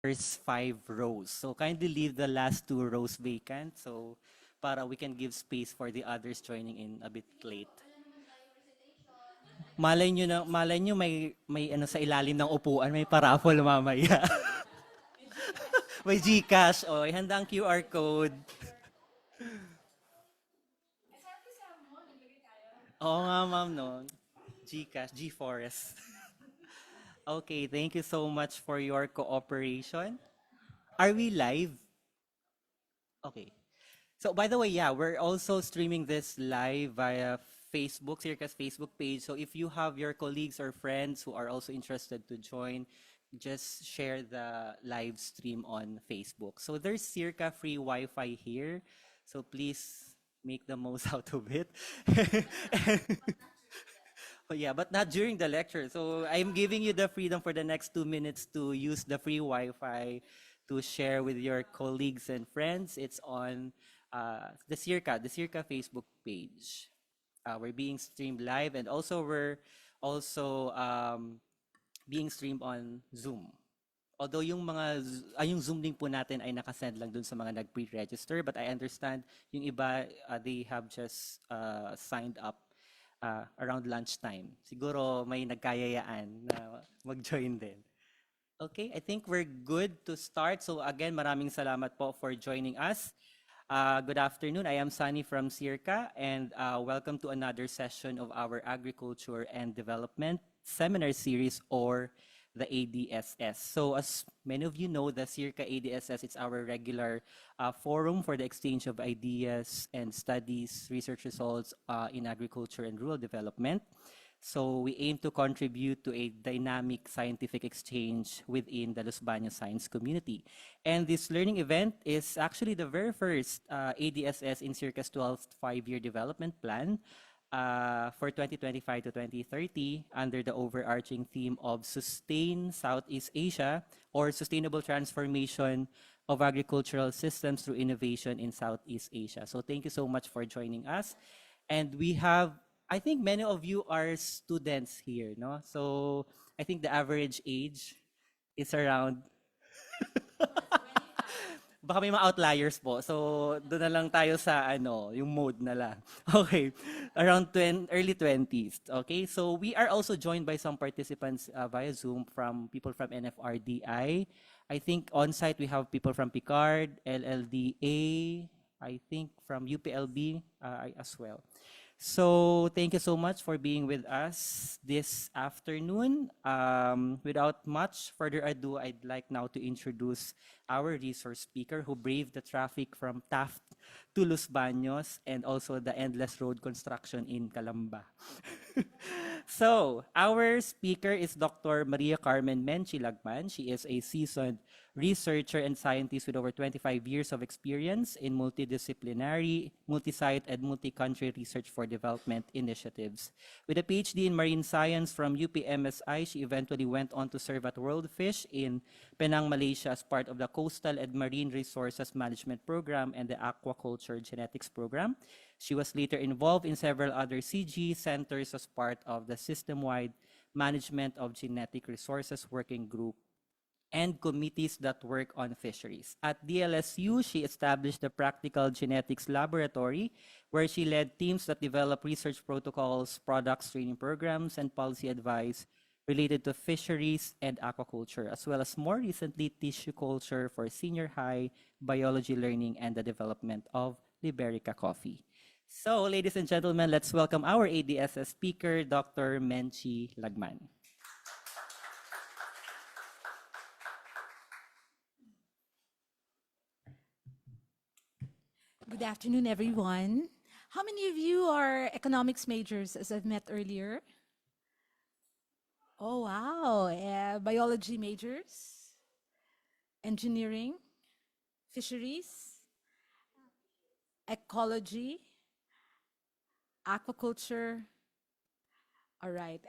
first 5 rows. So kindly leave the last 2 rows vacant. So para we can give space for the others joining in a bit late. Malay nyo may ano sa ilalim ng upuan, may paraffol mamaya. May GCash, oh, ihanda ang QR code. Oo nga, ma'am, no. GCash, G-Forest. Okay, thank you so much for your cooperation. Are we live? Okay. So by the way, yeah, we're also streaming this live via Facebook, Circa's Facebook page. So if you have your colleagues or friends who are also interested to join, just share the live stream on Facebook. So there's Circa free Wi-Fi here. So please make the most out of it. Oh, yeah, but not during the lecture. So I'm giving you the freedom for the next 2 minutes to use the free Wi-Fi to share with your colleagues and friends. It's on the Circa Facebook page. We're being streamed live, and also we're also being streamed on Zoom. Although yung Zoom link po natin ay nakasend lang dun sa mga nag-pre-register, but I understand yung iba, they have just signed up around lunchtime. Siguro may nagkayayaan na mag-join din. Okay, I think we're good to start. So again, maraming salamat po for joining us. Good afternoon. I am Sunny from SEARCA, and welcome to another session of our Agriculture and Development Seminar Series, or the ADSS. So as many of you know, the SEARCA ADSS is our regular forum for the exchange of ideas and studies, research results in agriculture and rural development. So we aim to contribute to a dynamic scientific exchange within the Los Baños science community. And this learning event is actually the very first ADSS in SEARCA's 12th five-year development plan for 2025 to 2030 under the overarching theme of Sustain Southeast Asia, or Sustainable Transformation of Agricultural Systems through Innovation in Southeast Asia. So thank you so much for joining us. And we have, I think many of you are students here, no? So I think the average age is around baka may mga outliers po. So, doon na lang tayo sa yung mode na lang. Okay. Around early 20s. Okay? So, we are also joined by some participants via Zoom from people from NFRDI. I think on-site we have people from Picard, LLDA, I think from UPLB as well. So thank you so much for being with us this afternoon. Without much further ado, I'd like now to introduce our resource speaker who braved the traffic from Taft to Los Baños and also the endless road construction in Calamba. So our speaker is Dr. Maria Carmen Lagman. She is a seasoned researcher and scientist with over 25 years of experience in multidisciplinary, multi-site, and multi-country research for development initiatives. With a PhD in marine science from UPMSI, she eventually went on to serve at World Fish in Penang, Malaysia as part of the Coastal and Marine Resources Management Program and the Aquaculture Genetics Program. She was later involved in several other CG centers as part of the system-wide Management of Genetic Resources Working Group and committees that work on fisheries. At DLSU, she established the Practical Genetics Laboratory, where she led teams that develop research protocols, products, training programs, and policy advice related to fisheries and aquaculture, as well as more recently tissue culture for senior high, biology learning, and the development of Liberica coffee. So, ladies and gentlemen, let's welcome our ADSS speaker, Dr. Menchi Lagman. Good afternoon, everyone. How many of you are economics majors, as I've met earlier? Oh, wow. Biology majors, engineering, fisheries, ecology, aquaculture. All right.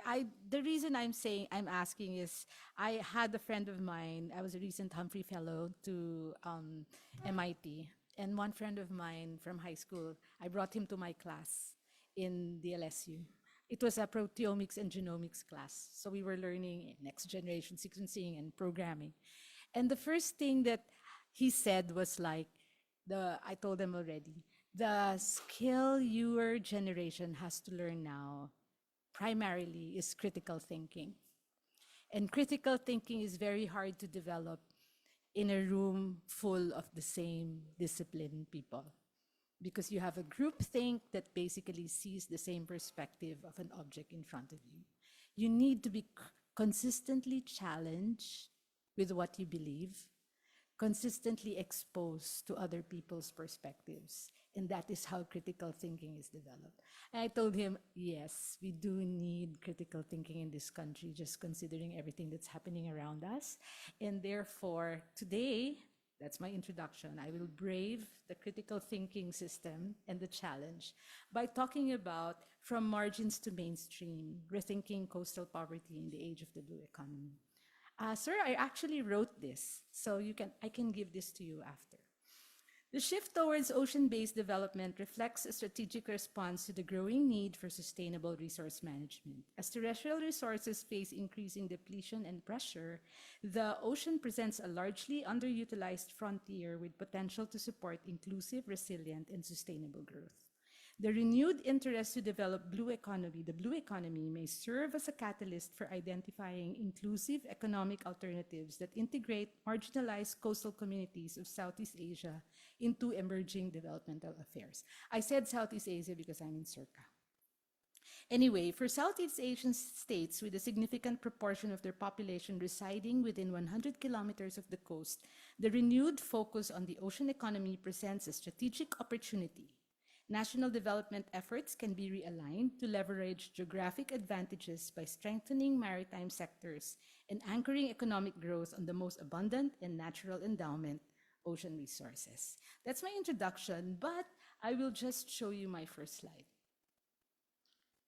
The reason I'm asking is I had a friend of mine. I was a recent Humphrey Fellow to MIT. And one friend of mine from high school, I brought him to my class in the LSU. It was a proteomics and genomics class. So we were learning next generation sequencing and programming. And the first thing that he said was like, I told them already, the skill your generation has to learn now primarily is critical thinking. And critical thinking is very hard to develop in a room full of the same disciplined people because you have a group think that basically sees the same perspective of an object in front of you. You need to be consistently challenged with what you believe, consistently exposed to other people's perspectives. And that is how critical thinking is developed. And I told him, yes, we do need critical thinking in this country, just considering everything that's happening around us. And therefore, today, that's my introduction. I will brave the critical thinking system and the challenge by talking about from margins to mainstream, rethinking coastal poverty in the age of the blue economy. Sir, I actually wrote this, so I can give this to you after. The shift towards ocean-based development reflects a strategic response to the growing need for sustainable resource management. As terrestrial resources face increasing depletion and pressure, the ocean presents a largely underutilized frontier with potential to support inclusive, resilient, and sustainable growth. The renewed interest to develop the blue economy may serve as a catalyst for identifying inclusive economic alternatives that integrate marginalized coastal communities of Southeast Asia into emerging developmental affairs. I said Southeast Asia because I'm in SEARCA. Anyway, for Southeast Asian states with a significant proportion of their population residing within 100 kilometers of the coast, the renewed focus on the ocean economy presents a strategic opportunity. National development efforts can be realigned to leverage geographic advantages by strengthening maritime sectors and anchoring economic growth on the most abundant and natural endowment, ocean resources. That's my introduction, but I will just show you my first slide.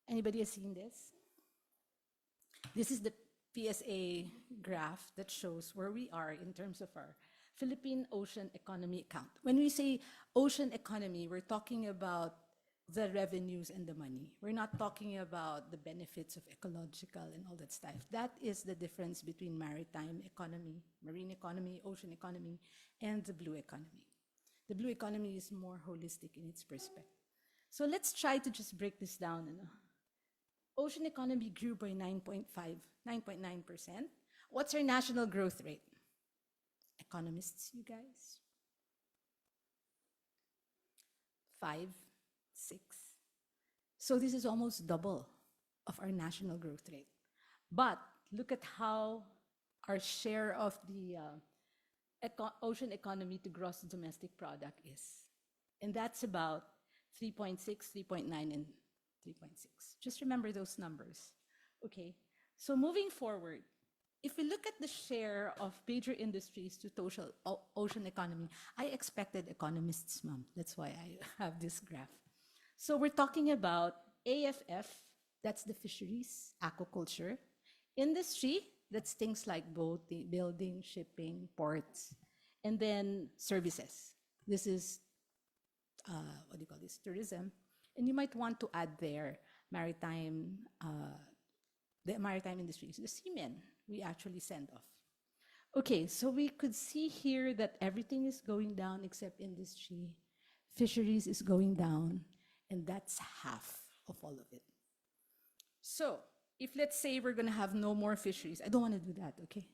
Anybody has seen this? This is the PSA graph that shows where we are in terms of our Philippine Ocean Economy account. When we say ocean economy, we're talking about the revenues and the money. We're not talking about the benefits of ecological and all that stuff. That is the difference between maritime economy, marine economy, ocean economy, and the blue economy. The blue economy is more holistic in its perspective. So let's try to just break this down. Ocean economy grew by 9.9%. What's our national growth rate? Economists, you guys? 5, 6. So this is almost double of our national growth rate. But look at how our share of the ocean economy to gross domestic product is. And that's about 3.6, 3.9, and 3.6. Just remember those numbers. Okay, so moving forward, if we look at the share of major industries to total ocean economy, I expected economists, ma'am. That's why I have this graph. So we're talking about AFF, that's the fisheries, aquaculture. Industry, that's things like boat, building, shipping, ports. And then services. This is, what do you call this, tourism. And you might want to add there maritime, the maritime industries, the seamen we actually send off. Okay, so we could see here that everything is going down except industry. Fisheries is going down, and that's half of all of it. So if let's say we're going to have no more fisheries, I don't want to do that, okay?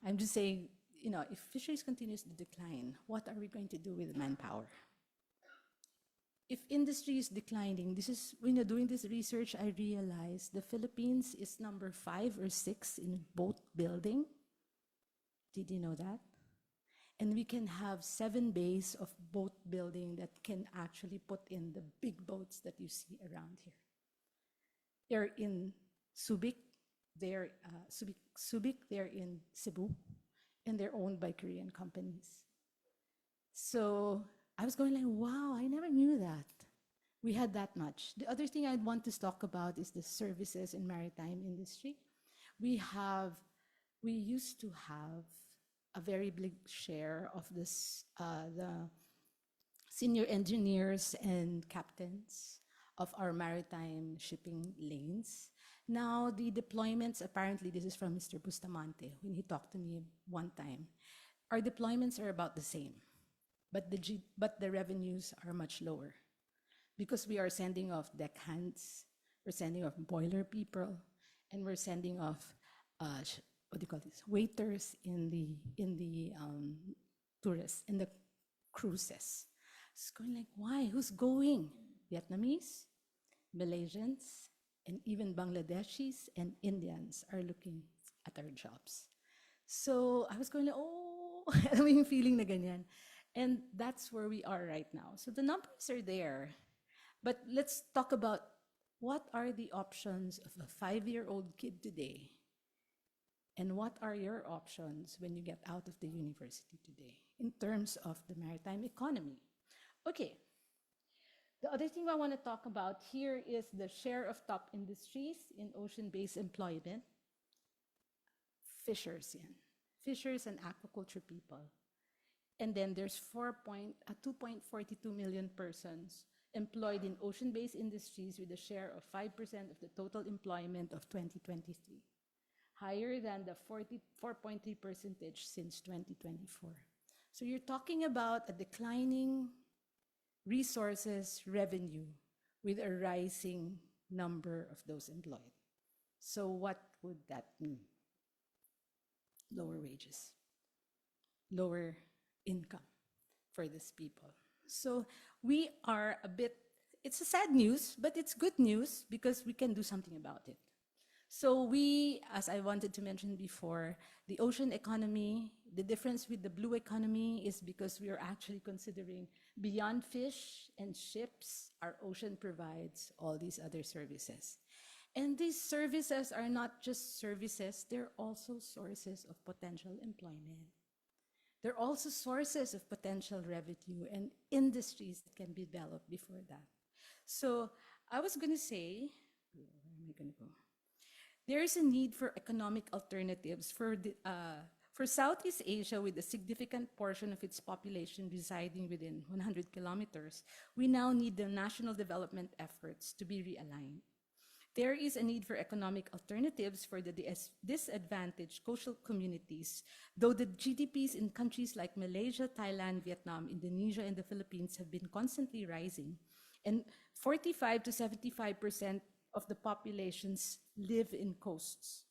I'm just saying, if fisheries continues to decline, what are we going to do with manpower? If industry is declining, this is, doing this research, I realized the Philippines is number 5 or 6 in boat building. Did you know that? And we can have 7 bays of boat building that can actually put in the big boats that you see around here. They're in Subic, they're in Cebu, and they're owned by Korean companies. So I was going like, wow, I never knew that. We had that much. The other thing I'd want to talk about is the services and maritime industry. We used to have a very big share of this, the senior engineers and captains of our maritime shipping lanes. Now the deployments, apparently this is from Mr. Bustamante when he talked to me one time. our deployments are about the same, but the revenues are much lower because we are sending off deckhands, we're sending off boiler people, and we're sending off what do you call this, waiters in the tourists in the cruises. It's going like, why? Who's going? Vietnamese, Malaysians, and even Bangladeshis and Indians are looking at our jobs. So I was going like, oh, alam mo yung feeling na ganyan. And that's where we are right now. So the numbers are there. But let's talk about what are the options of a 5-year-old kid today? And what are your options when you get out of the university today in terms of the maritime economy? Okay. The other thing I want to talk about here is the share of top industries in ocean-based employment. Fishers yan. Fishers and aquaculture people. And then there's 2.42 million persons employed in ocean-based industries with a share of 5% of the total employment of 2023, higher than the 44.3% since 2024. So you're talking about a declining resources revenue with a rising number of those employed. So what would that mean? Lower wages, lower income for these people. So we are a bit, it's a sad news, but it's good news because we can do something about it. So we, as I wanted to mention before, the ocean economy, the difference with the blue economy is because we are actually considering beyond fish and ships, our ocean provides all these other services. And these services are not just services, they're also sources of potential employment. They're also sources of potential revenue and industries that can be developed before that. So I was going to say, where am I going to go? There is a need for economic alternatives for Southeast Asia with a significant portion of its population residing within 100 kilometers. We now need the national development efforts to be realigned. There is a need for economic alternatives for the disadvantaged coastal communities, though the GDPs in countries like Malaysia, Thailand, Vietnam, Indonesia, and the Philippines have been constantly rising, and 45 to 75% of the populations live in coasts.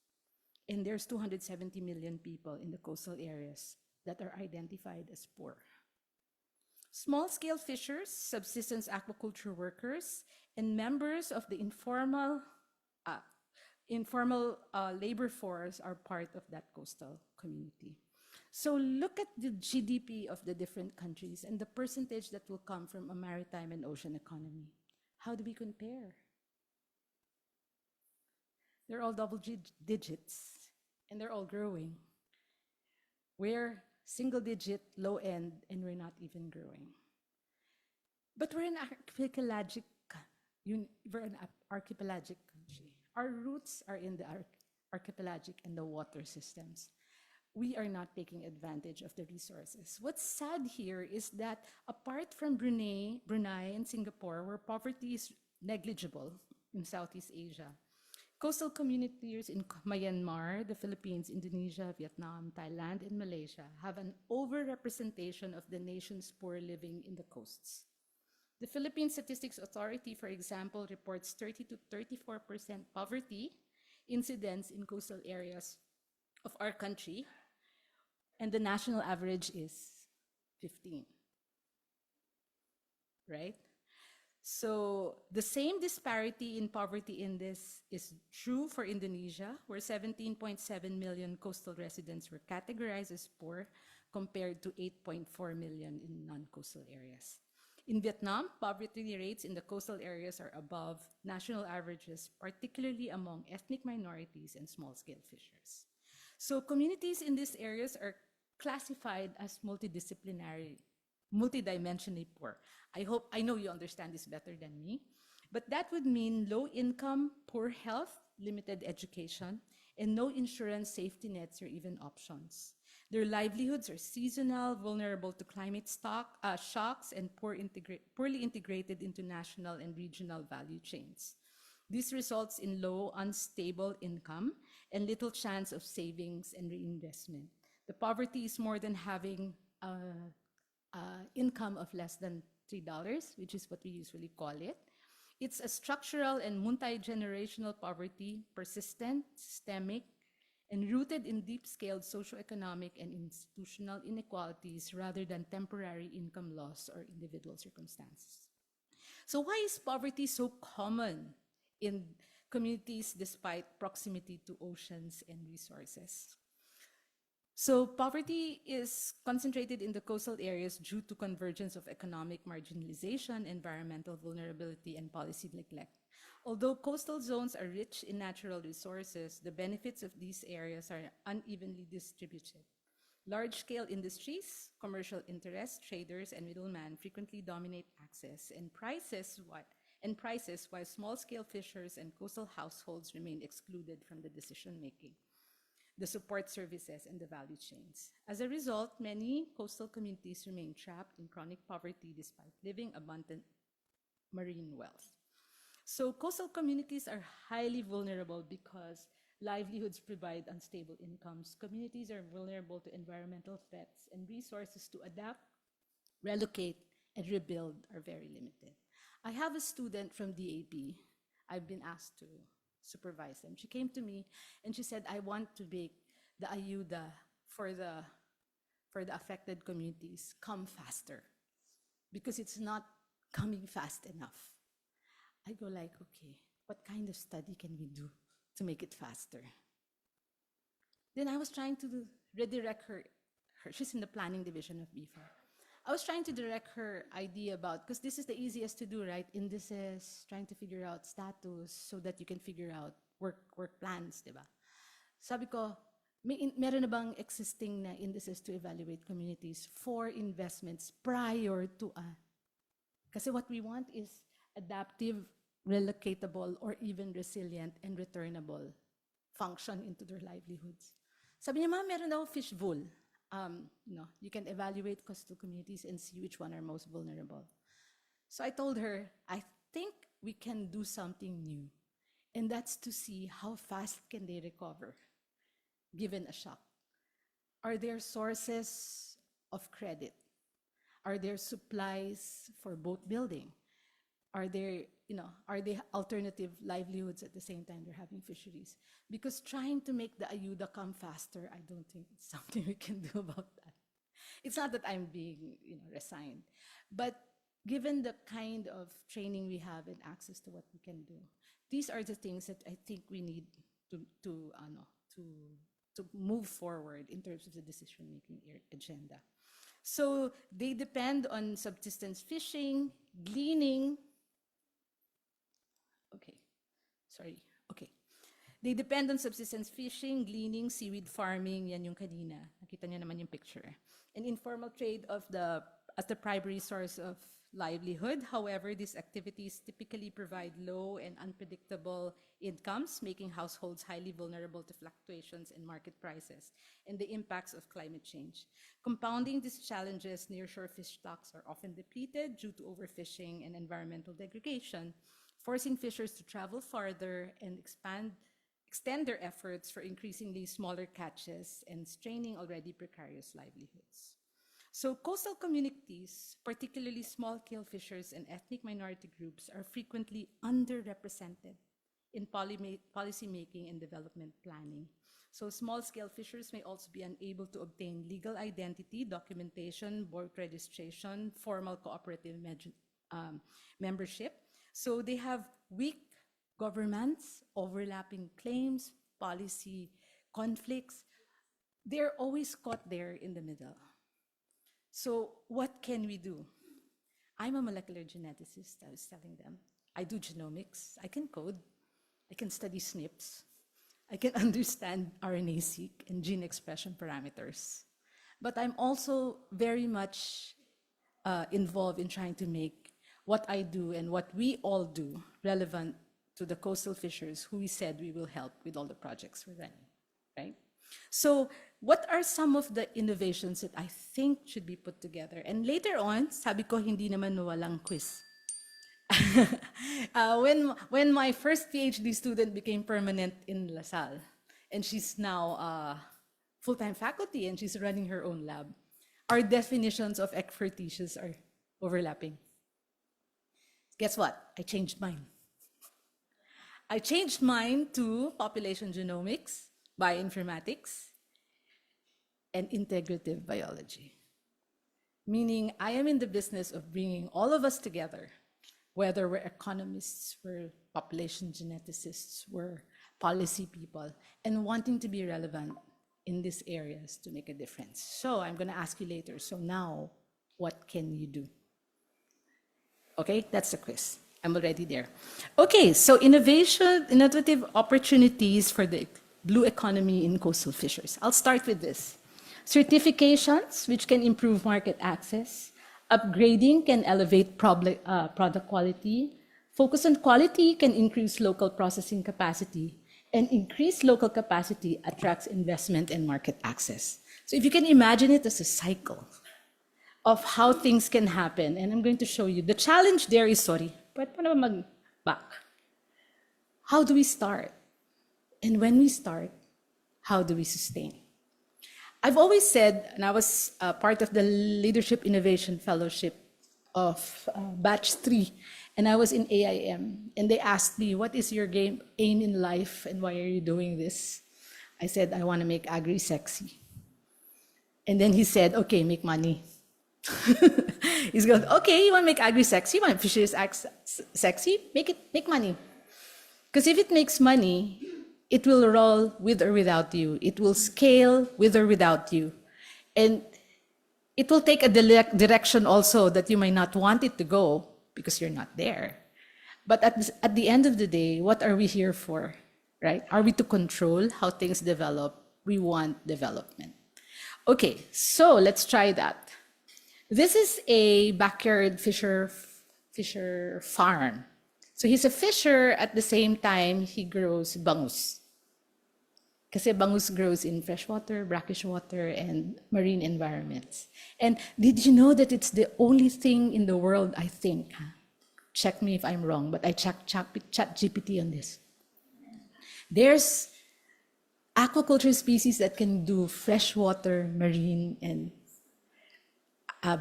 And there's 270 million people in the coastal areas that are identified as poor. Small-scale fishers, subsistence aquaculture workers, and members of the informal labor force are part of that coastal community. So look at the GDP of the different countries and the percentage that will come from a maritime and ocean economy. How do we compare? They're all double digits, and they're all growing. We're single digit, low end, and we're not even growing. But we're an archipelagic country. Our roots are in the archipelagic and the water systems. We are not taking advantage of the resources. What's sad here is that apart from Brunei and Singapore, where poverty is negligible in Southeast Asia, coastal communities in Myanmar, the Philippines, Indonesia, Vietnam, Thailand, and Malaysia have an overrepresentation of the nation's poor living in the coasts. The Philippine Statistics Authority, for example, reports 30 to 34% poverty incidence in coastal areas of our country, and the national average is 15, right? So the same disparity in poverty in this is true for Indonesia, where 17.7 million coastal residents were categorized as poor compared to 8.4 million in non-coastal areas. In Vietnam, poverty rates in the coastal areas are above national averages, particularly among ethnic minorities and small-scale fishers. So communities in these areas are classified as multidimensionally poor. I know you understand this better than me, but that would mean low income, poor health, limited education, and no insurance safety nets or even options. Their livelihoods are seasonal, vulnerable to climate shocks, and poorly integrated into national and regional value chains. This results in low, unstable income and little chance of savings and reinvestment. The poverty is more than having income of less than $3, which is what we usually call it. It's a structural and multi-generational poverty, persistent, systemic, and rooted in deep-scaled socioeconomic and institutional inequalities rather than temporary income loss or individual circumstances. So why is poverty so common in communities despite proximity to oceans and resources? So poverty is concentrated in the coastal areas due to convergence of economic marginalization, environmental vulnerability, and policy neglect. Although coastal zones are rich in natural resources, the benefits of these areas are unevenly distributed. Large-scale industries, commercial interests, traders, and middlemen frequently dominate access and prices, while small-scale fishers and coastal households remain excluded from the decision-making, the support services, and the value chains. As a result, many coastal communities remain trapped in chronic poverty despite living abundant marine wealth. So coastal communities are highly vulnerable because livelihoods provide unstable incomes. Communities are vulnerable to environmental threats, and resources to adapt, relocate, and rebuild are very limited. I have a student from DAP. I've been asked to supervise them. She came to me and she said, I want to make the ayuda for the affected communities come faster because it's not coming fast enough. I go like, okay, what kind of study can we do to make it faster? Then I was trying to redirect her. She's in the planning division of BIFA. I was trying to direct her idea about, because this is the easiest to do, right? Indices, trying to figure out status so that you can figure out work plans, di ba? Sabi ko, meron na bang existing na indices to evaluate communities for investments prior to kasi what we want is adaptive, relocatable, or even resilient and returnable function into their livelihoods. Sabi niya, meron daw fish bowl. You can evaluate coastal communities and see which one are most vulnerable. So I told her, I think we can do something new. And that's to see how fast can they recover, given a shock. Are there sources of credit? Are there supplies for boat building? Are there alternative livelihoods at the same time they're having fisheries? Because trying to make the ayuda come faster, I don't think it's something we can do about that. It's not that I'm being resigned, but given the kind of training we have and access to what we can do, these are the things that I think we need to move forward in terms of the decision-making agenda. So they depend on subsistence fishing, gleaning. They depend on subsistence fishing, gleaning, seaweed farming, yan yung kanina. Nakita niyo naman yung picture. An informal trade as the primary source of livelihood. However, these activities typically provide low and unpredictable incomes, making households highly vulnerable to fluctuations in market prices and the impacts of climate change. Compounding these challenges, nearshore fish stocks are often depleted due to overfishing and environmental degradation, forcing fishers to travel farther and extend their efforts for increasingly smaller catches and straining already precarious livelihoods. So coastal communities, particularly small-scale fishers and ethnic minority groups, are frequently underrepresented in policymaking and development planning. So small-scale fishers may also be unable to obtain legal identity, documentation, board registration, formal cooperative membership. So they have weak governments, overlapping claims, policy conflicts. They're always caught there in the middle. So what can we do? I'm a molecular geneticist, I was telling them. I do genomics, I can code, I can study SNPs, I can understand RNA-seq and gene expression parameters. But I'm also very much involved in trying to make what I do and what we all do relevant to the coastal fishers who we said we will help with all the projects we're running, right? So what are some of the innovations that I think should be put together? And later on, sabi ko, hindi naman walang quiz. When my first PhD student became permanent in Salle, and she's now full-time faculty and she's running her own lab. Our definitions of expertise are overlapping. Guess what? I changed mine. I changed mine to population genomics, bioinformatics, and integrative biology. Meaning, I am in the business of bringing all of us together, whether we're economists, we're population geneticists, we're policy people, and wanting to be relevant in these areas to make a difference. So I'm going to ask you later, so now, what can you do? Okay, that's the quiz. I'm already there. Okay, so innovative opportunities for the blue economy in coastal fishers. I'll start with this. Certifications, which can improve market access. Upgrading can elevate product quality. Focus on quality can increase local processing capacity. And increased local capacity attracts investment and market access. So if you can imagine it as a cycle of how things can happen, and I'm going to show you. The challenge there is, pwede pa naman mag-back. How do we start? And when we start, how do we sustain? I've always said, and I was part of the Leadership Innovation Fellowship of Batch 3, and I was in AIM, and they asked me, what is your aim in life, and why are you doing this? I said, I want to make agri sexy. And then he said, okay, make money. He's going, okay, you want to make agri sexy, you want fisheries sexy, make money. Because if it makes money, it will roll with or without you. It will scale with or without you. And it will take a direction also that you might not want it to go because you're not there. But at the end of the day, what are we here for, right? Are we to control how things develop? We want development. Okay, so let's try that. This is a backyard fisher farm. So he's a fisher, at the same time, he grows bangus. Kasi bangus grows in freshwater, brackish water, and marine environments. And did you know that it's the only thing in the world, I think, check me if I'm wrong, but I checked ChatGPT on this. There's aquaculture species that can do freshwater, marine, and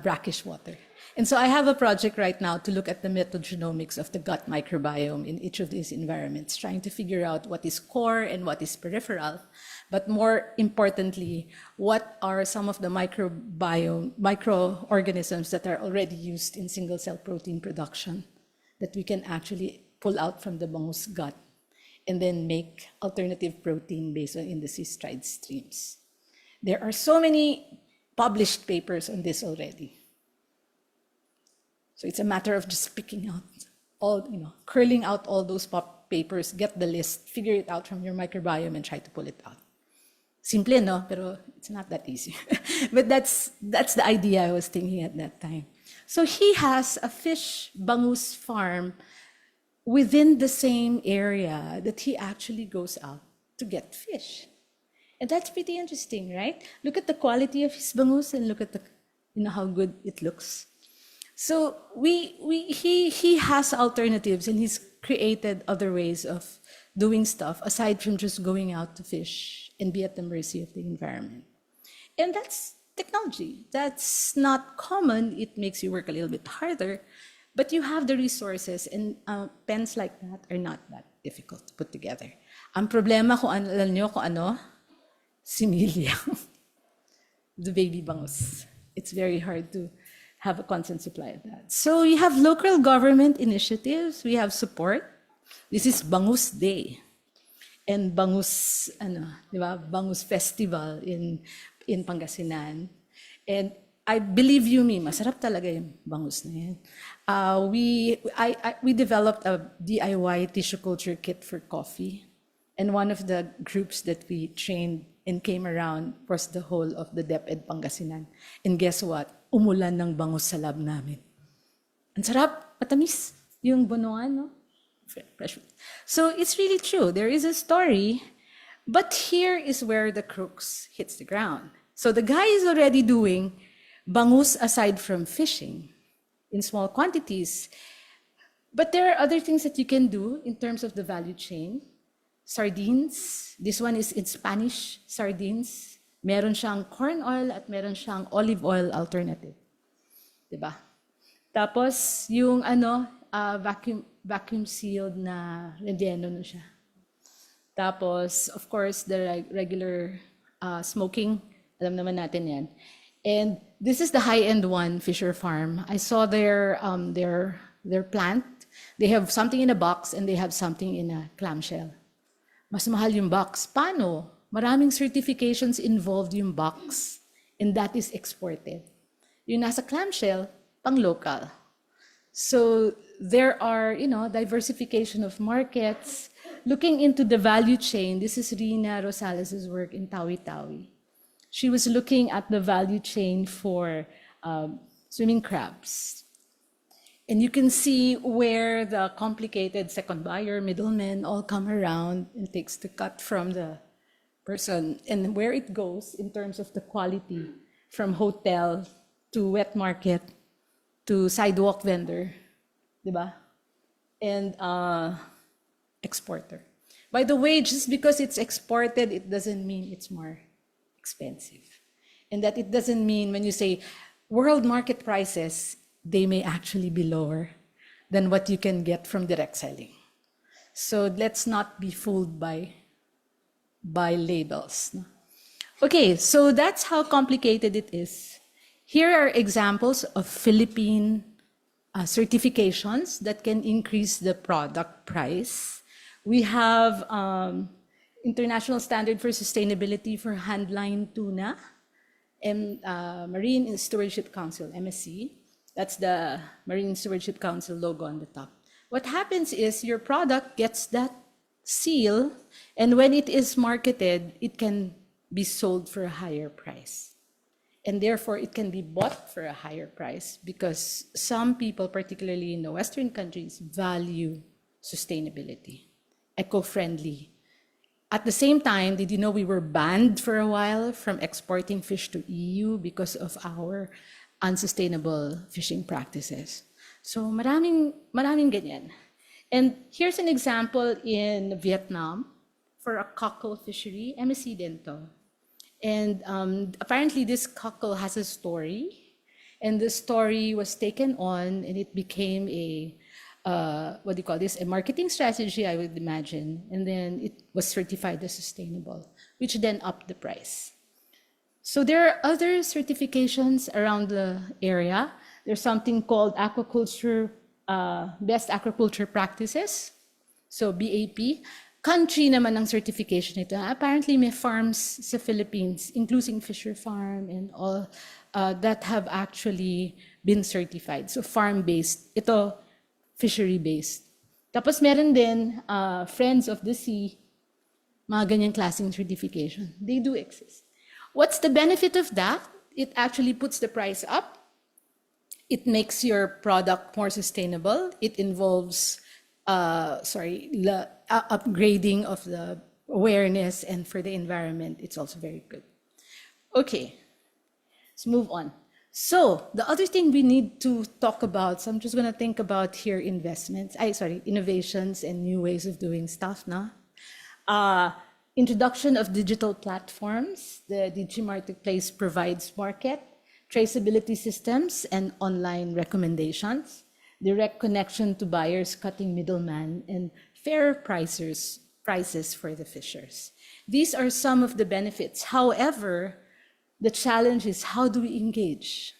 brackish water. And so I have a project right now to look at the metagenomics of the gut microbiome in each of these environments, trying to figure out what is core and what is peripheral, but more importantly, what are some of the microorganisms that are already used in single-cell protein production that we can actually pull out from the bangus gut and then make alternative protein based on indices-stride streams. There are so many published papers on this already. So it's a matter of just picking out all, curling out all those papers, get the list, figure it out from your microbiome and try to pull it out. Simple, no? Pero it's not that easy. But that's the idea I was thinking at that time. So he has a fish bangus farm within the same area that he actually goes out to get fish. And that's pretty interesting, right? Look at the quality of his bangus and look at the, how good it looks. So he has alternatives and he's created other ways of doing stuff aside from just going out to fish and be at the mercy of the environment. And that's technology. That's not common. It makes you work a little bit harder, but you have the resources and pens like that are not that difficult to put together. Ang problema kung alam nyo kung ano, similia, the baby bangus. It's very hard to have a constant supply of that. So you have local government initiatives, we have support. This is Bangus Day and Bangus, Bangus Festival in Pangasinan. And I believe you me, masarap talaga yung bangus na yan. We developed a DIY tissue culture kit for coffee. And one of the groups that we trained and came around was the whole of the DepEd Pangasinan. And guess what? Umulan ng bangus sa lab namin. Ang sarap, matamis. Yung bunuan, no? Fresh. So it's really true. There is a story, but here is where the crux hits the ground. So the guy is already doing bangus aside from fishing in small quantities. But there are other things that you can do in terms of the value chain. Sardines. This one is in Spanish, sardines. Meron siyang corn oil at meron siyang olive oil alternative. 'Di ba? Tapos, yung vacuum sealed na relleno na siya. Tapos, of course, the regular smoking, alam naman natin yan. And this is the high-end one, Fisher Farm. I saw their plant. They have something in a box and they have something in a clamshell. Mas mahal yung box. Paano? Maraming certifications involved yung box, and that is exported. Yung nasa clamshell, pang-local. So there are, diversification of markets. Looking into the value chain, this is Rina Rosales' work in Tawi-Tawi. She was looking at the value chain for swimming crabs. And you can see where the complicated second buyer, middlemen, all come around and takes the cut from the person, and where it goes in terms of the quality, from hotel to wet market to sidewalk vendor, diba? And exporter. By the way, just because it's exported, it doesn't mean it's more expensive. And that it doesn't mean when you say world market prices, they may actually be lower than what you can get from direct selling. So let's not be fooled by labels. Okay, so that's how complicated it is. Here are examples of Philippine certifications that can increase the product price. We have International Standard for Sustainability for Handline Tuna, and Marine Stewardship Council, MSC. That's the Marine Stewardship Council logo on the top. What happens is your product gets that seal, and when it is marketed, it can be sold for a higher price. And therefore, it can be bought for a higher price because some people, particularly in the Western countries, value sustainability, eco-friendly. At the same time, did you know we were banned for a while from exporting fish to EU because of our unsustainable fishing practices? So maraming ganyan. And here's an example in Vietnam for a cockle fishery, MSC din to. And apparently this cockle has a story, and the story was taken on and it became a a marketing strategy, I would imagine. And then it was certified as sustainable, which then upped the price. So there are other certifications around the area. There's something called aquaculture, best aquaculture practices. So BAP. Country naman ang certification nito. Apparently may farms sa Philippines, including Fisher Farm and all, that have actually been certified. So farm-based. Ito, fishery-based. Tapos meron din Friends of the Sea, mga ganyang klaseng certification. They do exist. What's the benefit of that? It actually puts the price up. It makes your product more sustainable. It involves upgrading of the awareness, and for the environment, it's also very good. Okay, let's move on. So the other thing we need to talk about, so I'm just gonna think about here innovations and new ways of doing stuff now. Introduction of digital platforms. The DG Marketplace provides market, traceability systems, and online recommendations. Direct connection to buyers, cutting middleman, and fair prices for the fishers. These are some of the benefits. However, the challenge is, how do we engage?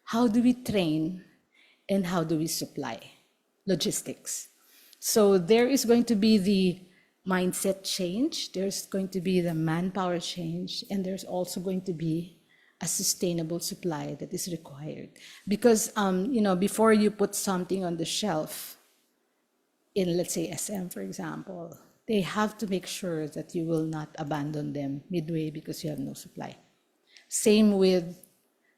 How do we train? And how do we supply? Logistics. So there is going to be the mindset change, there's going to be the manpower change, and there's also going to be a sustainable supply that is required. Because before you put something on the shelf, in let's say SM, for example, they have to make sure that you will not abandon them midway because you have no supply. Same with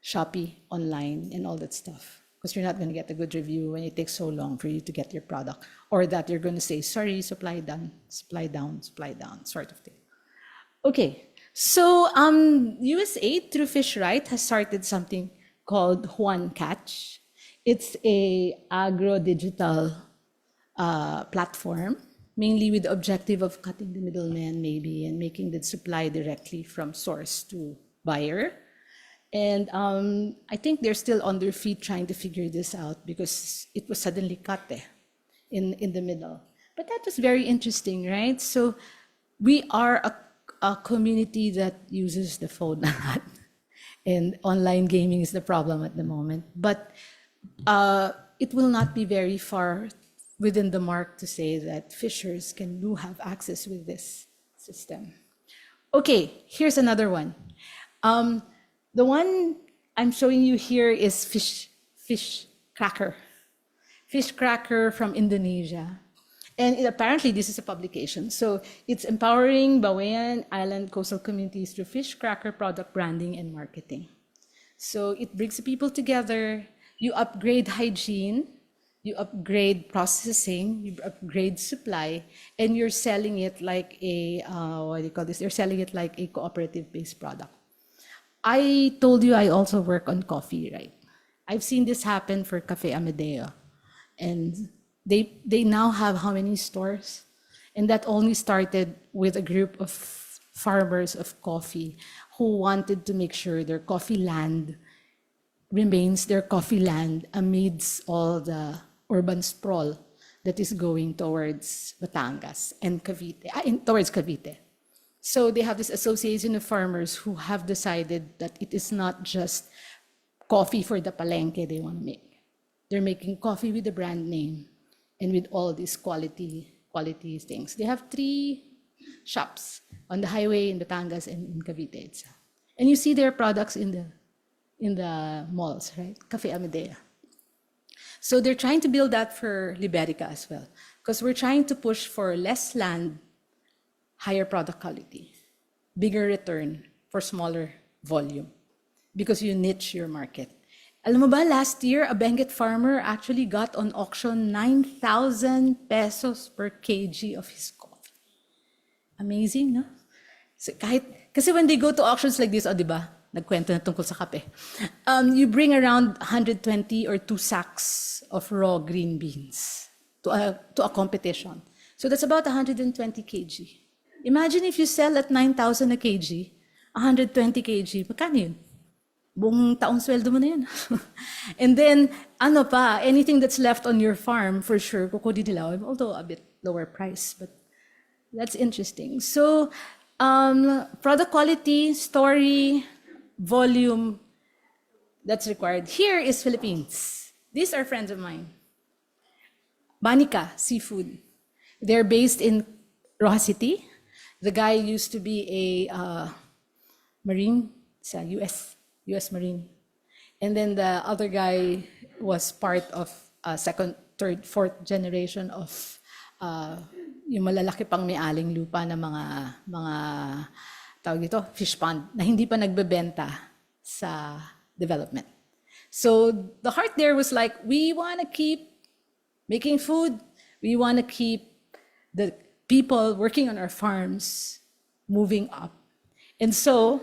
Shopee online and all that stuff, because you're not going to get a good review when it takes so long for you to get your product, or that you're going to say, sorry, supply down, sort of thing. Okay, so USAID through Fish-Right has started something called Juan Catch. It's a agro-digital platform mainly with the objective of cutting the middleman maybe and making the supply directly from source to buyer. And I think they're still on their feet trying to figure this out because it was suddenly cut in the middle. But that was very interesting, right? So we are a community that uses the phone a lot. And online gaming is the problem at the moment. But it will not be very far within the mark to say that fishers do have access with this system. Okay, here's another one. The one I'm showing you here is fish cracker. Fish cracker from Indonesia. And apparently this is a publication. So it's empowering Bawean Island coastal communities through fish cracker product branding and marketing. So it brings the people together. You upgrade hygiene, you upgrade processing, you upgrade supply, and you're selling it like a, what do you call this? You're selling it like a cooperative-based product. I told you I also work on coffee, right? I've seen this happen for Cafe Amadeo. And they now have how many stores? And that only started with a group of farmers of coffee who wanted to make sure their coffee land remains their coffee land amidst all the urban sprawl that is going towards Batangas and Cavite, towards Cavite. So they have this association of farmers who have decided that it is not just coffee for the palenque they want to make. They're making coffee with the brand name and with all these quality things. They have 3 shops on the highway in Batangas and in Cavite itself. And you see their products in the malls, right? Cafe Amadea. So they're trying to build that for Liberica as well, because we're trying to push for less land, higher product quality, bigger return for smaller volume, because you niche your market. Alam mo ba, last year, a Benguet farmer actually got on auction 9,000 pesos per kg of his coffee. Amazing, no? So kasi when they go to auctions like this, di ba? Nagkwento na tungkol sa kape. You bring around 120 or 2 sacks of raw green beans to a competition. So that's about 120 kg. Imagine if you sell at 9,000 a kg, 120 kg, magkano yun? Buong taong sweldo mo na yun. And then, anything that's left on your farm, for sure, kukunin nila, although a bit lower price, but that's interesting. So, product quality, story, volume, that's required. Here is Philippines. These are friends of mine. Banica Seafood. They're based in Rojas City. The guy used to be a Marine, sa US Marine. And then the other guy was part of second, third, fourth generation of yung malalaki pang may-aling lupa na mga tawag dito, fish pond na hindi pa nagbebenta sa development. So the heart there was like, we want to keep making food. We want to keep the people working on our farms moving up. And so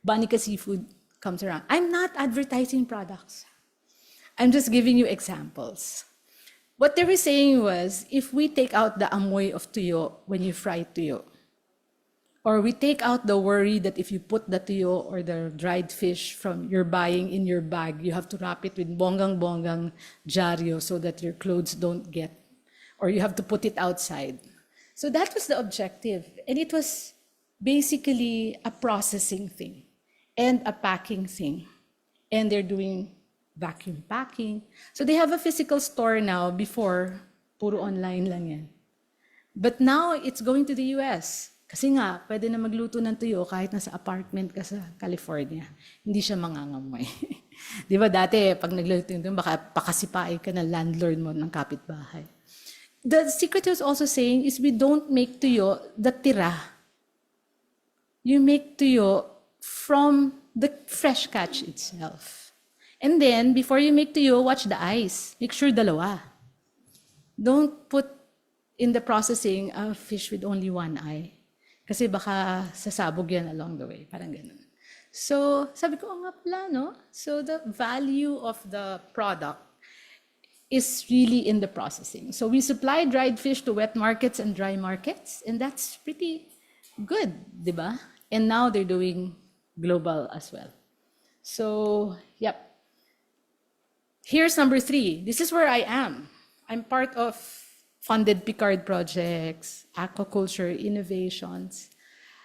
Banica Seafood comes around. I'm not advertising products. I'm just giving you examples. What they were saying was, if we take out the amoy of tuyo when you fry tuyo, or we take out the worry that if you put the tuyo or the dried fish from you're buying in your bag, you have to wrap it with bonggang dyaryo so that your clothes don't get, or you have to put it outside. So that was the objective. And it was basically a processing thing and a packing thing. And they're doing vacuum packing. So they have a physical store now. Before, puro online lang yan. But now it's going to the US. Kasi nga, pwede na magluto ng tuyo kahit nasa apartment ka sa California. Hindi siya mangangamoy. Di ba dati, pag nagluto yung tuyo, baka pakasipain ka ng landlord mo ng kapitbahay. The secret was also saying is we don't make tuyo the tira. You make tuyo from the fresh catch itself. And then, before you make tuyo, watch the eyes. Make sure dalawa. Don't put in the processing a fish with only one eye. Kasi baka sasabog yan along the way. Parang ganun. So, sabi ko, nga pala, no? So, the value of the product is really in the processing. So we supply dried fish to wet markets and dry markets, and that's pretty good, diba? And now they're doing global as well. So, yep. Here's number 3. This is where I am. I'm part of funded Picard projects, aquaculture innovations.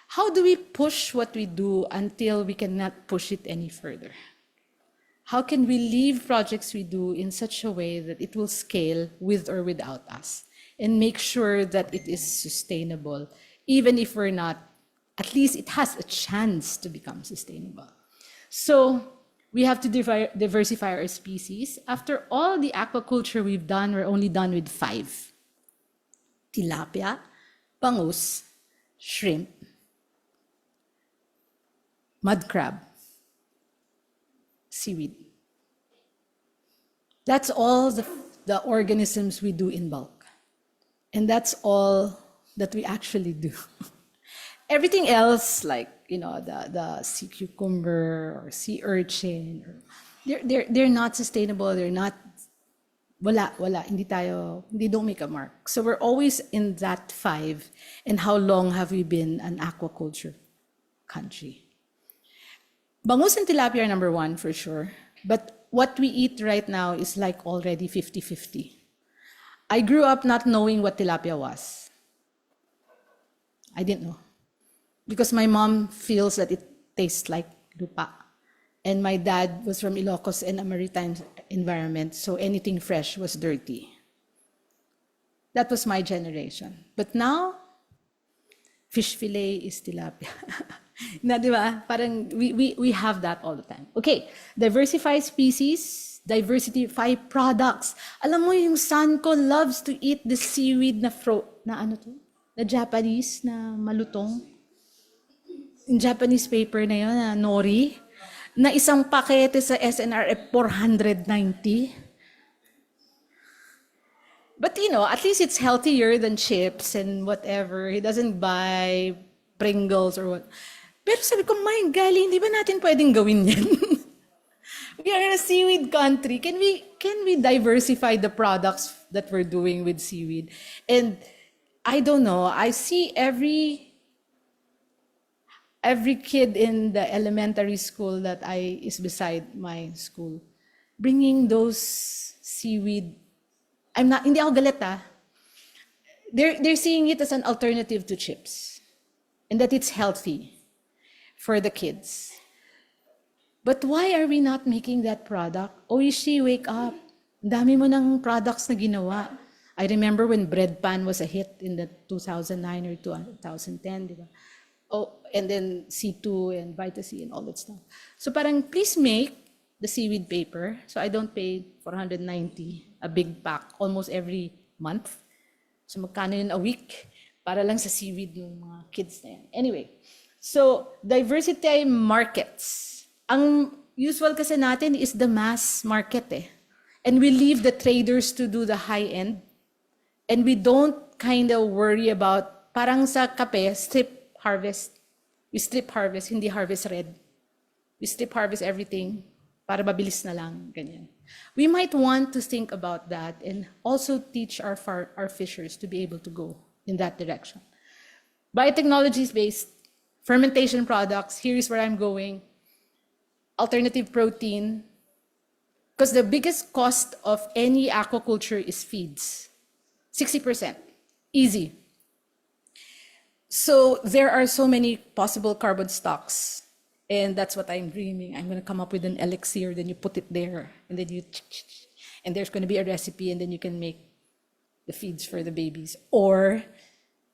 How do we push what we do until we cannot push it any further? How can we leave projects we do in such a way that it will scale with or without us and make sure that it is sustainable, even if we're not, at least it has a chance to become sustainable. So we have to diversify our species. After all the aquaculture we've done, we're only done with 5. Tilapia, bangus, shrimp, mud crab, seaweed. That's all the organisms we do in bulk. And that's all that we actually do. Everything else, like, the sea cucumber or sea urchin, they're not sustainable, they're not, wala, hindi don't make a mark. So we're always in that 5. And how long have we been an aquaculture country? Bangus and tilapia are number 1 for sure. But what we eat right now is like already 50-50. I grew up not knowing what tilapia was. I didn't know. Because my mom feels that it tastes like lupa. And my dad was from Ilocos and a maritime environment, so anything fresh was dirty. That was my generation. But now, fish fillet is tilapia. Na, di ba? Parang we have that all the time. Okay, diversify species, diversify products. Alam mo, yung son ko loves to eat the seaweed na ano to? Na Japanese, na malutong. Yung Japanese paper na yun, na nori, na isang pakete sa SNRF 490. But at least it's healthier than chips and whatever. He doesn't buy Pringles or what. Pero sabi ko, my galing, di ba natin pwedeng gawin yan? We are a seaweed country. Can we diversify the products that we're doing with seaweed? And I don't know, I see every kid in the elementary school that is beside my school bringing those seaweed. Hindi ako galit ah. They're seeing it as an alternative to chips and that it's healthy for the kids. But why are we not making that product? Oishi, wake up. Dami mo ng products na ginawa. I remember when bread pan was a hit in the 2009 or 2010, di ba? Oh, and then C2 and Vita C and all that stuff. So parang please make the seaweed paper so I don't pay 490 a big pack almost every month. So magkano yun a week para lang sa seaweed ng mga kids na yan. Anyway, so diversity markets. Ang usual kasi natin is the mass market eh. And we leave the traders to do the high end. And we don't kind of worry about, parang sa kape, strip harvest. We strip harvest, hindi harvest red. We strip harvest everything para mabilis na lang, ganyan. We might want to think about that and also teach our fishers to be able to go in that direction. Biotechnologies-based fermentation products, here is where I'm going. Alternative protein, because the biggest cost of any aquaculture is feeds. 60%, easy. So there are so many possible carbon stocks, and that's what I'm dreaming. I'm going to come up with an elixir, then you put it there, and then and there's going to be a recipe, and then you can make the feeds for the babies. Or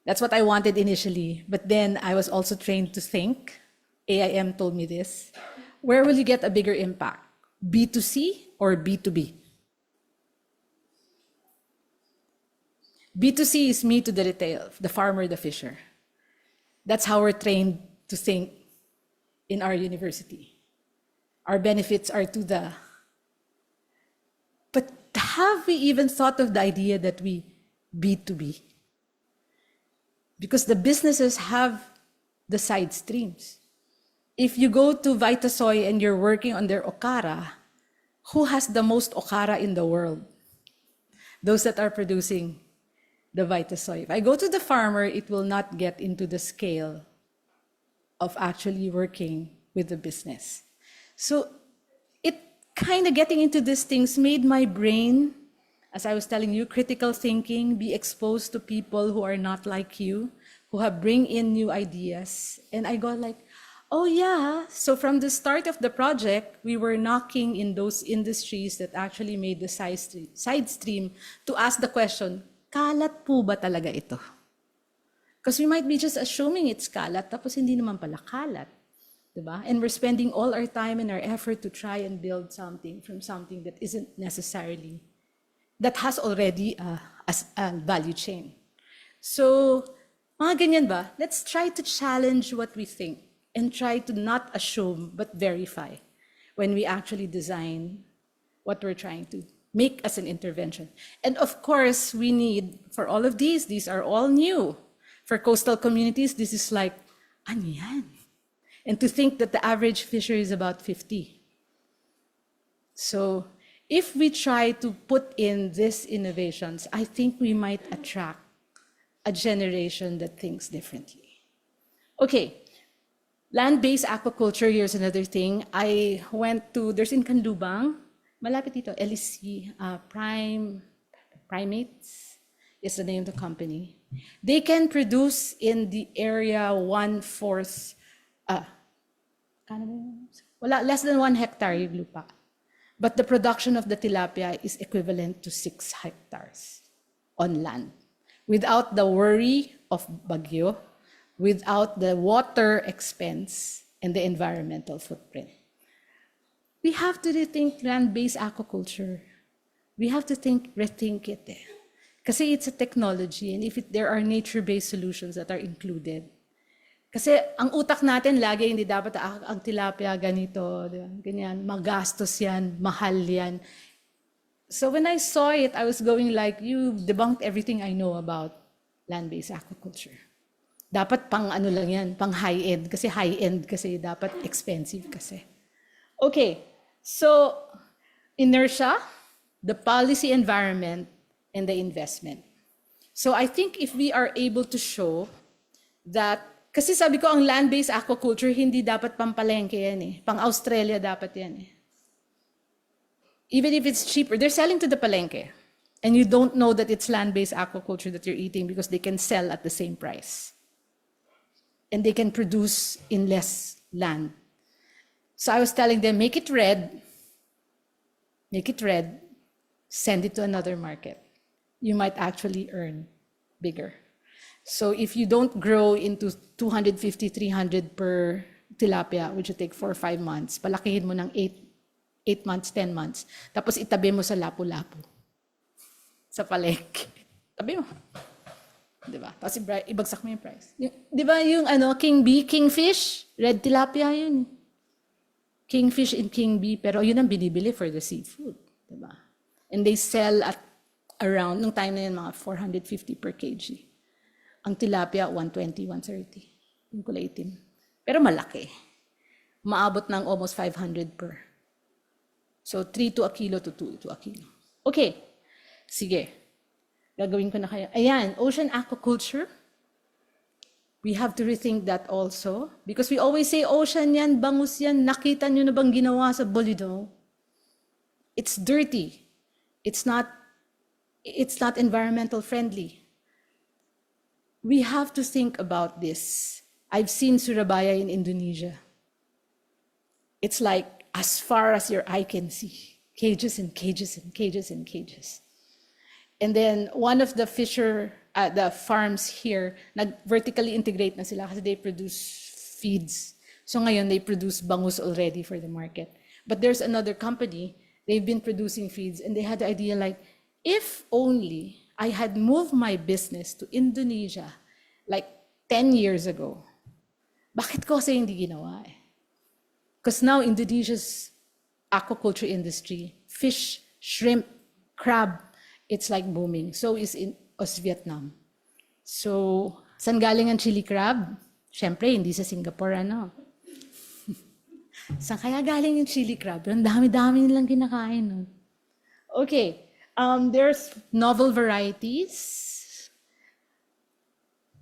that's what I wanted initially, but then I was also trained to think. AIM told me this. Where will you get a bigger impact? B2C or B2B? B2C is me to the retail, the farmer, the fisher. That's how we're trained to think in our university. Our benefits are to the... But have we even thought of the idea that we B2B? Because the businesses have the side streams. If you go to Vitasoy and you're working on their okara, who has the most okara in the world? those that are producing the Vitasoy. If I go to the farmer, it will not get into the scale of actually working with the business. So it kind of getting into these things made my brain, as I was telling you, critical thinking, be exposed to people who are not like you, who have bring in new ideas. And I got like, oh yeah, so from the start of the project, we were knocking in those industries that actually made the side stream to ask the question, kalat po ba talaga ito? Because we might be just assuming it's kalat, tapos hindi naman pala kalat. Diba? And we're spending all our time and our effort to try and build something from something that isn't necessarily, that has already a value chain. So, mga ganyan ba? Let's try to challenge what we think and try to not assume but verify when we actually design what we're trying to make as an intervention. And of course, we need, for all of these are all new. For coastal communities, this is like, ano yan? And to think that the average fisher is about 50. So if we try to put in these innovations, I think we might attract a generation that thinks differently. Okay, land-based aquaculture, here's another thing. I went to, there's in Canlubang, malapit dito, LEC, Primates is the name of the company. They can produce in the area 1/4, less than 1 hectare yung lupa. But the production of the tilapia is equivalent to 6 hectares on land. Without the worry of bagyo, without the water expense and the environmental footprint. We have to rethink land-based aquaculture. We have to rethink it. Kasi it's a technology, and if there are nature-based solutions that are included. Kasi ang utak natin lagi hindi dapat ang tilapia ganito, diba? Ganyan, magastos yan, mahal yan. So when I saw it, I was going like, you debunked everything I know about land-based aquaculture. Dapat pang ano lang yan, pang high-end, kasi dapat expensive kasi. Okay, so inertia, the policy environment, and the investment. So I think if we are able to show that, kasi sabi ko ang land-based aquaculture, hindi dapat pampalengke yan eh. Pang Australia dapat yan eh. Even if it's cheaper, they're selling to the palengke. And you don't know that it's land-based aquaculture that you're eating because they can sell at the same price. And they can produce in less land. So I was telling them, make it red, send it to another market. You might actually earn bigger. So if you don't grow into 250, 300 per tilapia, which will take 4 or 5 months, palakihin mo ng 8 months, 10 months, tapos itabi mo sa lapu-lapu, sa palengke. Tabi mo. Diba? Tapos ibagsak mo yung price. Diba yung king bee, kingfish, red tilapia yun. Kingfish and king bee, pero yun ang binibili for the seafood. Diba? And they sell at around, nung time na yun, mga 450 per kg. Ang tilapia, 120, 130. Yung kulay itim. Pero malaki. Maabot ng almost 500 per. So 3 to a kilo to 2 to a kilo. Okay. Sige. Gagawin ko na kayo. Ayan, ocean aquaculture. We have to rethink that also. Because we always say, ocean yan, bangus yan, nakita nyo na bang ginawa sa Bolido? It's dirty. It's not environmental friendly. We have to think about this. I've seen Surabaya in Indonesia. It's like as far as your eye can see. Cages and cages and cages and cages. And then one of the the farms here, vertically integrate na sila kasi they produce feeds. So ngayon they produce bangus already for the market. But there's another company, they've been producing feeds and they had the idea like, if only I had moved my business to Indonesia like 10 years ago, bakit ko kasi hindi ginawa eh? Because now Indonesia's aquaculture industry, fish, shrimp, crab, it's like booming. So is Vietnam. So, saan galing ang chili crab? Siyempre, hindi sa Singapore, ano? Saan kaya galing yung chili crab? Ang dami-dami nilang kinakain nun. Okay. There's novel varieties.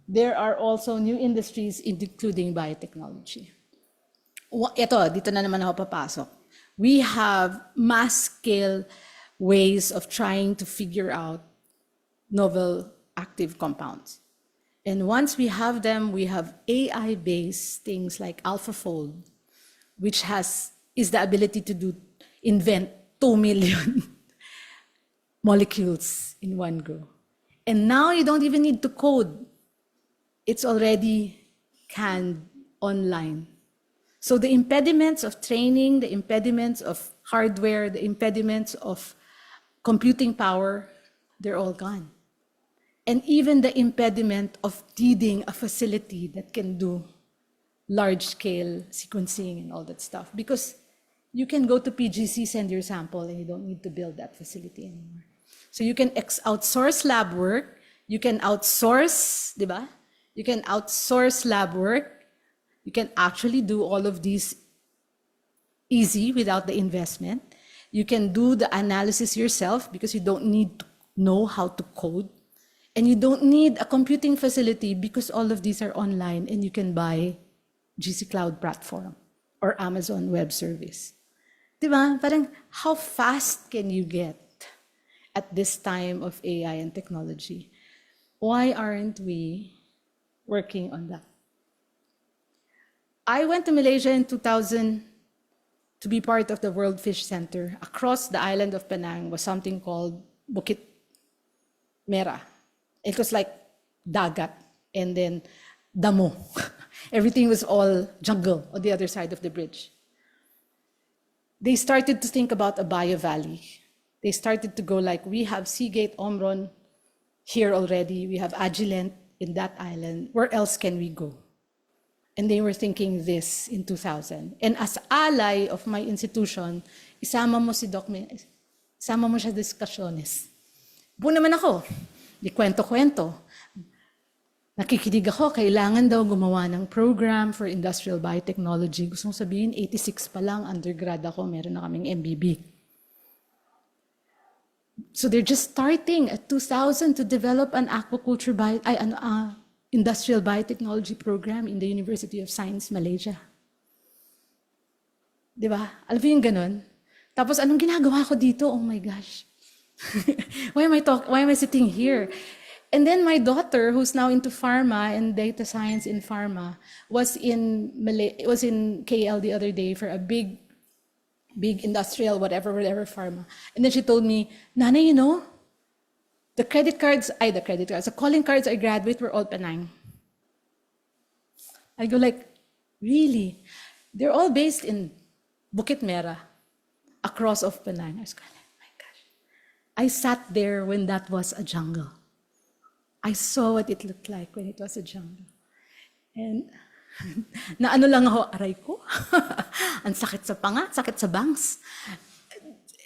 There are also new industries, including biotechnology. Ito, dito na naman ako papasok. We have mass-scale ways of trying to figure out novel active compounds. And once we have them, we have AI-based things like AlphaFold, which is the ability to invent 2 million molecules in one go. And now you don't even need to code. It's already canned online. So the impediments of training, the impediments of hardware, the impediments of computing power, they're all gone. And even the impediment of needing a facility that can do large-scale sequencing and all that stuff. Because you can go to PGC, send your sample, and you don't need to build that facility anymore. So you can outsource lab work, you can outsource, di ba? You can outsource lab work, you can actually do all of these easy without the investment. You can do the analysis yourself because you don't need to know how to code. And you don't need a computing facility because all of these are online and you can buy GC Cloud Platform or Amazon Web Service. Diba? Parang how fast can you get at this time of AI and technology? Why aren't we working on that? I went to Malaysia in 2000 to be part of the World Fish Center. Across the island of Penang was something called Bukit Merah. It was like dagat and then damo. Everything was all jungle on the other side of the bridge. They started to think about a bio valley. They started to go like, we have Seagate Omron here already. We have Agilent in that island. Where else can we go? And they were thinking this in 2000. And as ally of my institution, isama mo si Doc, isama mo siya diskusyones. Buo naman ako. Di kwento-kwento. Nakikinig ako, kailangan daw gumawa ng program for industrial biotechnology. Gusto kong sabihin, 86 pa lang, undergrad ako, meron na kaming MBB. So they're just starting at 2000 to develop an aquaculture industrial biotechnology program in the University of Science, Malaysia. Di ba? Alam mo yung ganun? Tapos anong ginagawa ko dito? Oh my gosh. Why am I sitting here? And then my daughter, who's now into pharma and data science in pharma, was in KL the other day for a big industrial whatever pharma. And then she told me, Nana, you know, the calling cards I graduate were all Penang. I go like, really? They're all based in Bukit Merah, across of Penang. I was going like, my gosh. I sat there when that was a jungle. I saw what it looked like when it was a jungle. And naano lang ako, aray ko. Ang sakit sa panga, sakit sa bangs.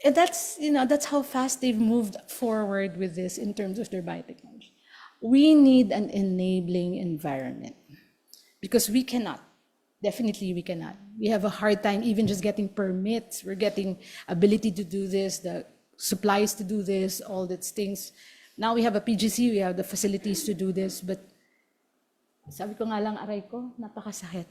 And that's how fast they've moved forward with this in terms of their biotechnology. We need an enabling environment because we cannot. Definitely we cannot. We have a hard time even just getting permits. We're getting ability to do this, the supplies to do this, all these things. Now we have a PGC, we have the facilities to do this, but sabi ko nga lang, aray ko, napakasakit.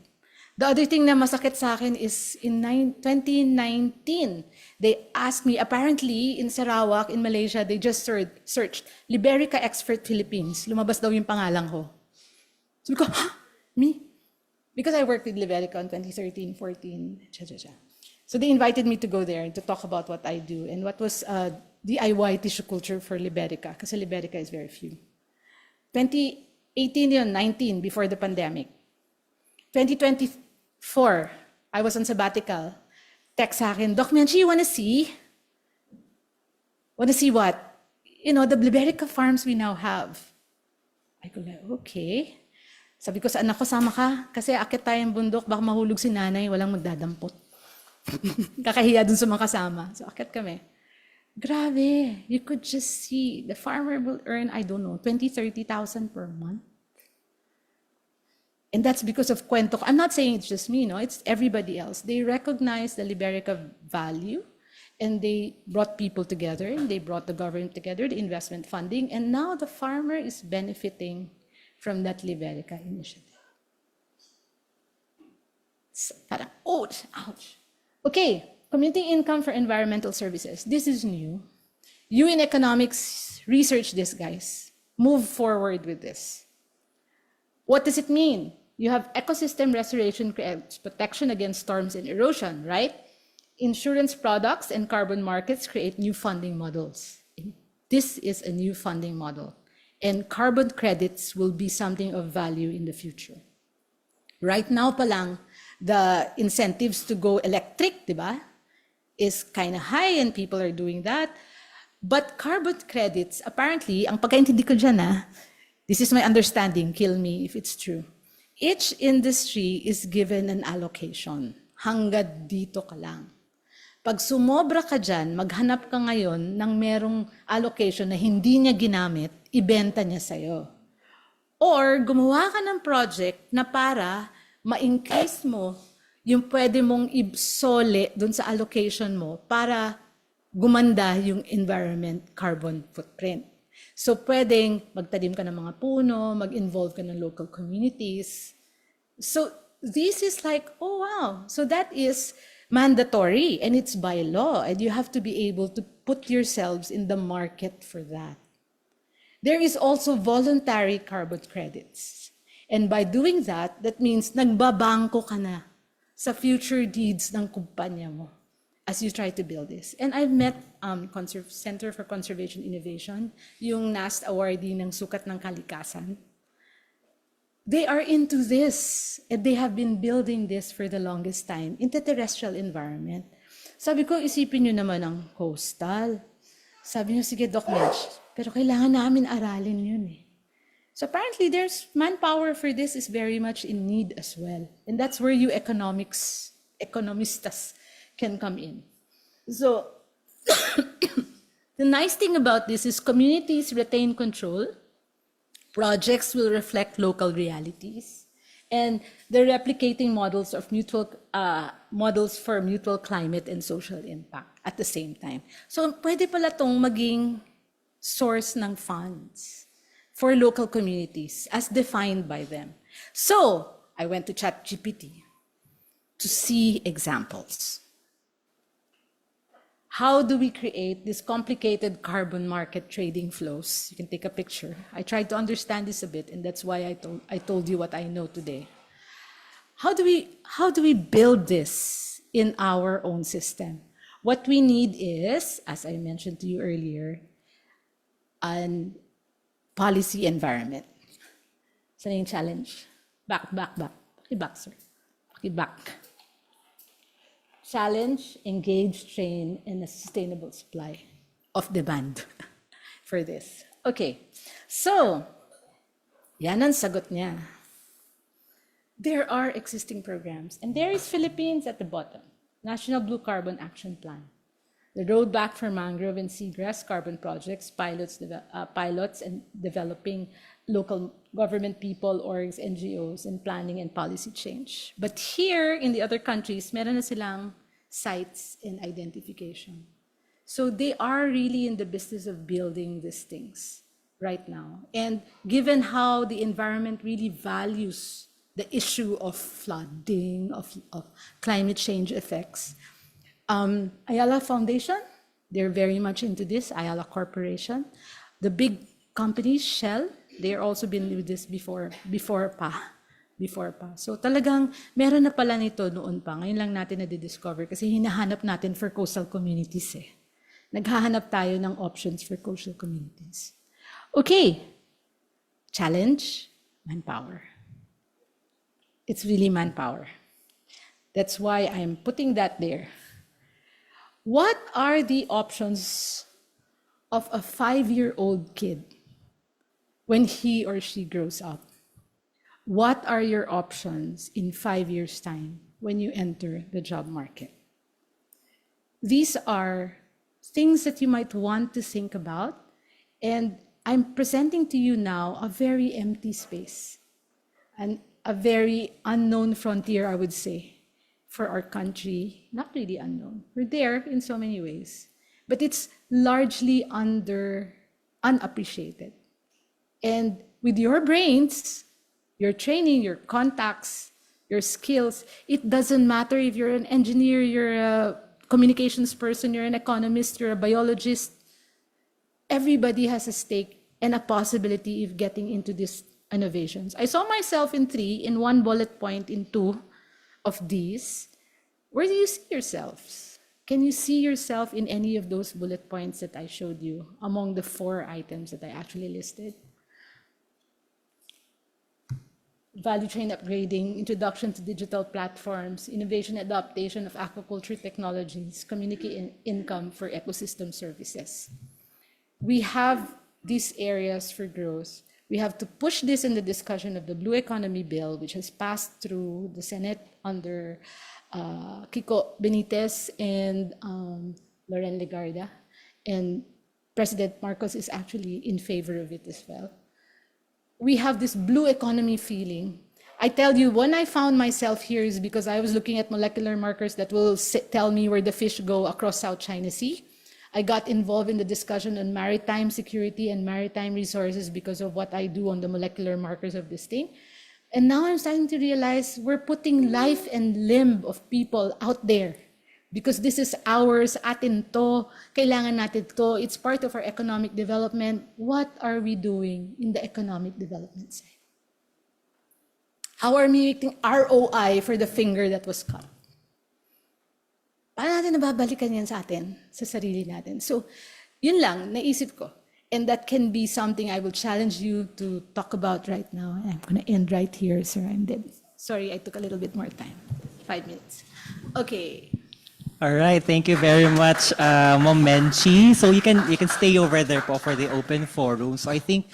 The other thing na masakit sa akin is in 2019, they asked me, apparently in Sarawak, in Malaysia, they just searched Liberica Expert Philippines. Lumabas daw yung pangalan ko. Sabi ko, huh? Me? Because I worked with Liberica in 2013, 14, So they invited me to go there and to talk about what I do and what was DIY tissue culture for Liberica, kasi Liberica is very few. 2018 yun, 19, before the pandemic. 2024, I was on sabbatical. Text sa akin, Doc Menchi, you wanna see? Wanna see what? You know, the Liberica farms we now have. I go like, okay. Sabi ko sa anak ko, sama ka. Kasi akit tayong bundok, baka mahulog si nanay, walang magdadampot. Kakahiya dun sa mga kasama. So akit kami. Grabe, you could just see, the farmer will earn, I don't know, 20,000, 30,000 per month. And that's because of kwento. I'm not saying it's just me, no, it's everybody else. They recognize the Liberica value And they brought people together, and they brought the government together, the investment funding, and now the farmer is benefiting from that Liberica initiative. Parang, ouch, ouch. Okay, community income for environmental services. This is new. You in economics, research this, guys. Move forward with this. What does it mean? You have ecosystem restoration creates protection against storms and erosion, right? Insurance products and carbon markets create new funding models. This is a new funding model. And carbon credits will be something of value in the future. Right now pa lang, the incentives to go electric, diba, is kind of high and people are doing that. But carbon credits, apparently, ang pagkaintindi ko dyan, this is my understanding, kill me if it's true. Each industry is given an allocation. Hanggang dito ka lang. Pag sumobra ka dyan, maghanap ka ngayon ng merong allocation na hindi niya ginamit, ibenta niya sa'yo. Or gumawa ka ng project na para ma-increase mo yung pwede mong ibsole dun sa allocation mo para gumanda yung environment carbon footprint. So pwedeng magtanim ka ng mga puno, mag-involve ka ng local communities. So this is like, oh wow, so that is mandatory and it's by law and you have to be able to put yourselves in the market for that. There is also voluntary carbon credits. And by doing that, that means nagbabangko ka na sa future deeds ng kumpanya mo as you try to build this. And I've met Center for Conservation Innovation, yung NAST awardee ng Sukat ng Kalikasan. They are into this, and they have been building this for the longest time in the terrestrial environment. Sabi ko, isipin nyo naman ang coastal. Sabi nyo, sige Doc Mench, pero kailangan namin aralin yun eh. So apparently there's manpower for this is very much in need as well. And that's where you economistas can come in. So the nice thing about this is communities retain control. Projects will reflect local realities, and they're replicating models of models for mutual climate and social impact at the same time. So pwede pala tong maging source ng funds for local communities as defined by them. So I went to ChatGPT to see examples. How do we create these complicated carbon market trading flows? You can take a picture. I tried to understand this a bit, and that's why I told you what I know today. How do we build this in our own system? What we need is, as I mentioned to you earlier, an policy environment. Saan yung challenge? Back. Back, sir. Back. Challenge, engage, train, and a sustainable supply of demand for this. Okay, so, yan ang sagot niya. There are existing programs, and there is Philippines at the bottom. National Blue Carbon Action Plan. The Roadback for Mangrove and Seagrass Carbon Projects, pilots and developing local government people, orgs, NGOs, and planning and policy change. But here, in the other countries, meron na silang sites and identification. So they are really in the business of building these things right now. And given how the environment really values the issue of flooding, of climate change effects, Ayala Foundation, they're very much into this, Ayala Corporation. The big companies, Shell, they're also been with this before pa. So talagang meron na pala nito noon pa. Ngayon lang natin na-discover kasi hinahanap natin for coastal communities eh. Naghahanap tayo ng options for coastal communities. Okay, challenge, manpower. It's really manpower. That's why I'm putting that there. What are the options of a 5-year-old kid when he or she grows up? What are your options in 5 years' time when you enter the job market? These are things that you might want to think about, and I'm presenting to you now a very empty space and a very unknown frontier, I would say, for our country, not really unknown. We're there in so many ways, but it's largely unappreciated. And with your brains, your training, your contacts, your skills, it doesn't matter if you're an engineer, you're a communications person, you're an economist, you're a biologist. Everybody has a stake and a possibility of getting into these innovations. I saw myself in 3, in 1 bullet point in 2 of these. Where do you see yourselves? Can you see yourself in any of those bullet points that I showed you among the 4 items that I actually listed? Value chain upgrading, introduction to digital platforms, innovation adaptation of aquaculture technologies, community income for ecosystem services. We have these areas for growth. We have to push this in the discussion of the Blue Economy Bill, which has passed through the Senate under Kiko Benitez and Loren Legarda. And President Marcos is actually in favor of it as well. We have this blue economy feeling. I tell you, when I found myself here is because I was looking at molecular markers that will tell me where the fish go across South China Sea. I got involved in the discussion on maritime security and maritime resources because of what I do on the molecular markers of this thing. And now I'm starting to realize we're putting life and limb of people out there because this is ours, atin to, kailangan natin to, it's part of our economic development. What are we doing in the economic development side? How are we making ROI for the finger that was cut? Paano natin nababalikan yan sa atin, sa sarili natin? So, yun lang, naisip ko. And that can be something I will challenge you to talk about right now. I'm going to end right here, sir. I'm dead. Sorry, I took a little bit more time. 5 minutes. Okay. All right, thank you very much, Ma'am Menchi. So you can stay over there po for the open forum. So I think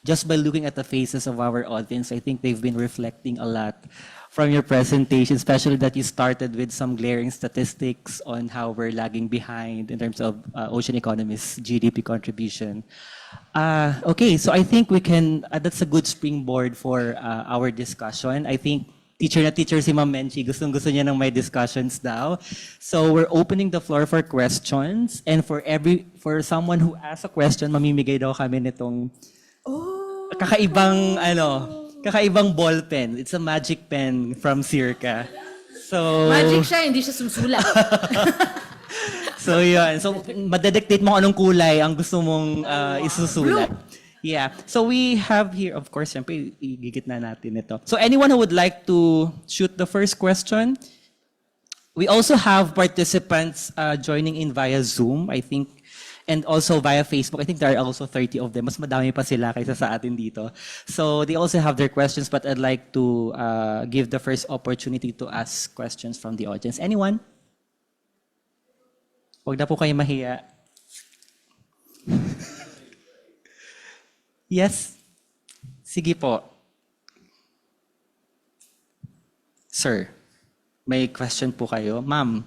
just by looking at the faces of our audience, I think they've been reflecting a lot from your presentation, especially that you started with some glaring statistics on how we're lagging behind in terms of ocean economy's GDP contribution. Okay, so I think we can, that's a good springboard for our discussion. I think teacher na teacher si Ma'am Menchi, gustong-gusto niya ng may discussions daw. So we're opening the floor for questions, and for someone who asks a question, mamimigay daw kami nitong kakaibang ball pen. It's a magic pen from SEARCA. So Magic siya, hindi siya susulat. So yun. So madedictate mo kung anong kulay ang gusto mong isusulat. Yeah. So we have here, of course, siyempre, igigit na natin ito. So anyone who would like to shoot the first question? We also have participants joining in via Zoom, I think, and also via Facebook. I think there are also 30 of them. Mas madami pa sila kaysa sa atin dito. So they also have their questions, but I'd like to give the first opportunity to ask questions from the audience. Anyone? Huwag na po kayo mahiya. Yes? Sige po. Sir, may question po kayo. Ma'am,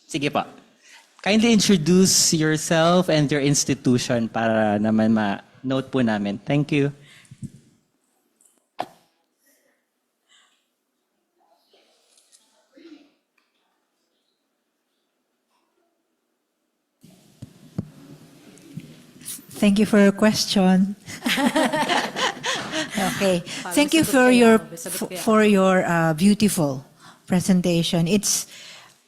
sige po. Kindly introduce yourself and your institution para naman ma-note po namin. Thank you. Thank you for your question. Okay. Thank you for your beautiful presentation. It's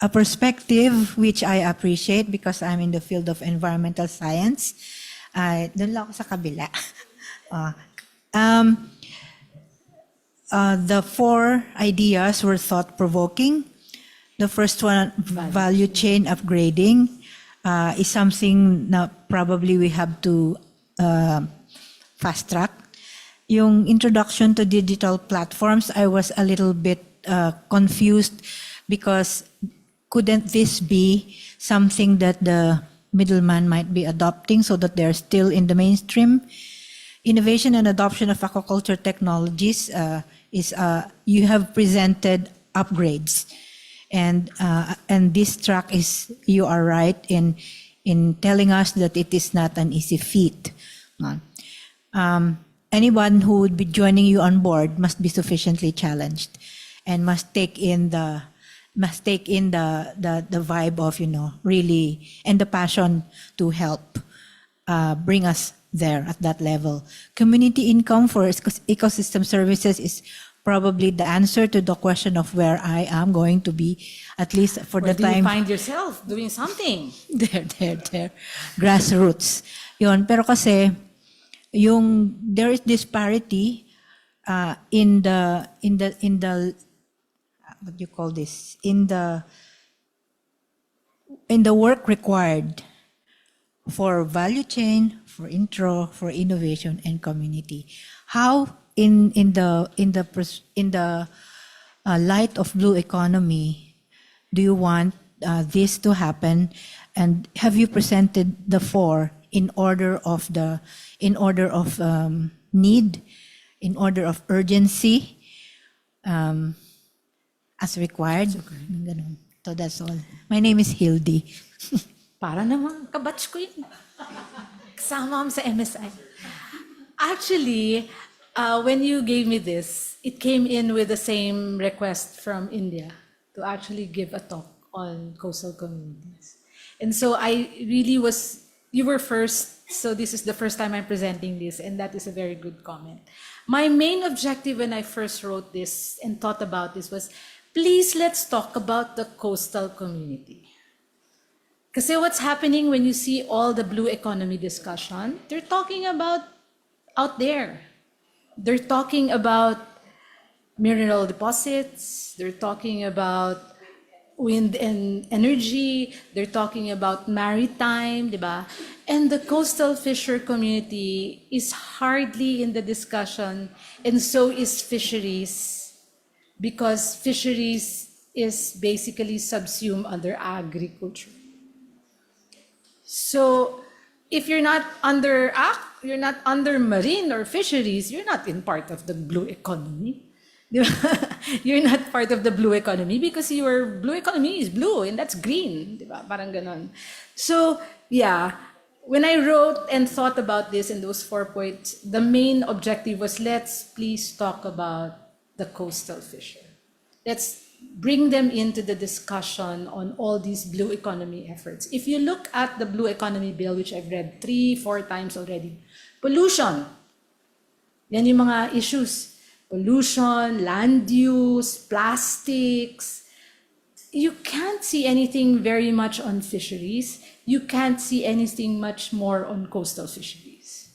a perspective which I appreciate because I'm in the field of environmental science. Doon lang ako sa kabila. The 4 ideas were thought-provoking. The first one, value chain upgrading, is something na probably we have to fast track. Yung introduction to digital platforms, I was a little bit confused because couldn't this be something that the middleman might be adopting so that they're still in the mainstream? Innovation and adoption of aquaculture technologies you have presented upgrades. And this track is, you are right in telling us that it is not an easy feat. Anyone who would be joining you on board must be sufficiently challenged and must take in the must take in the vibe of, really, and the passion to help bring us there at that level. Community income for ecosystem services is probably the answer to the question of where I am going to be, at least for Where the do you time. find yourself doing something? There. Grassroots. Yun. Pero kasi, there is disparity in the what do you call this? In the work required for value chain, for intro, for innovation and community. How in the light of blue economy do you want this to happen? And have you presented the four in order of need, in order of urgency, as required? Ganun. So that's all. My name is Hildy. Para naman, kabatch ko yun. Kasama ko sa MSI. Actually, when you gave me this, it came in with the same request from India to actually give a talk on coastal communities. And so you were first, so this is the first time I'm presenting this, and that is a very good comment. My main objective when I first wrote this and thought about this was, please let's talk about the coastal community. Kasi what's happening when you see all the blue economy discussion, they're talking about out there. They're talking about mineral deposits, they're talking about wind and energy, they're talking about maritime, diba? And the coastal fisher community is hardly in the discussion, and so is fisheries, because fisheries is basically subsumed under agriculture. So if you're not under marine or fisheries, you're not in part of the blue economy. You're not part of the blue economy because your blue economy is blue and that's green. Diba? Parang ganon. So yeah, when I wrote and thought about this in those 4 points, the main objective was, let's please talk about the coastal fisher. Let's bring them into the discussion on all these blue economy efforts. If you look at the blue economy bill, which I've read 3-4 times already, pollution, yan yung mga issues. Pollution, land use, plastics. You can't see anything very much on fisheries. You can't see anything much more on coastal fisheries.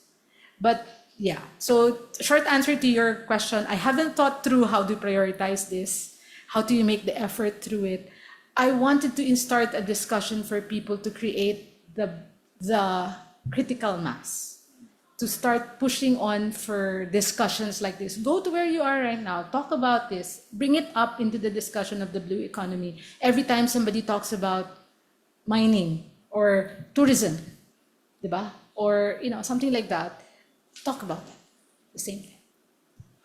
But yeah, so short answer to your question, I haven't thought through how to prioritize this. How do you make the effort through it? I wanted to start a discussion for people to create the critical mass, to start pushing on for discussions like this. Go to where you are right now, talk about this, bring it up into the discussion of the blue economy. Every time somebody talks about mining or tourism, diba? Or something like that, talk about that, the same thing.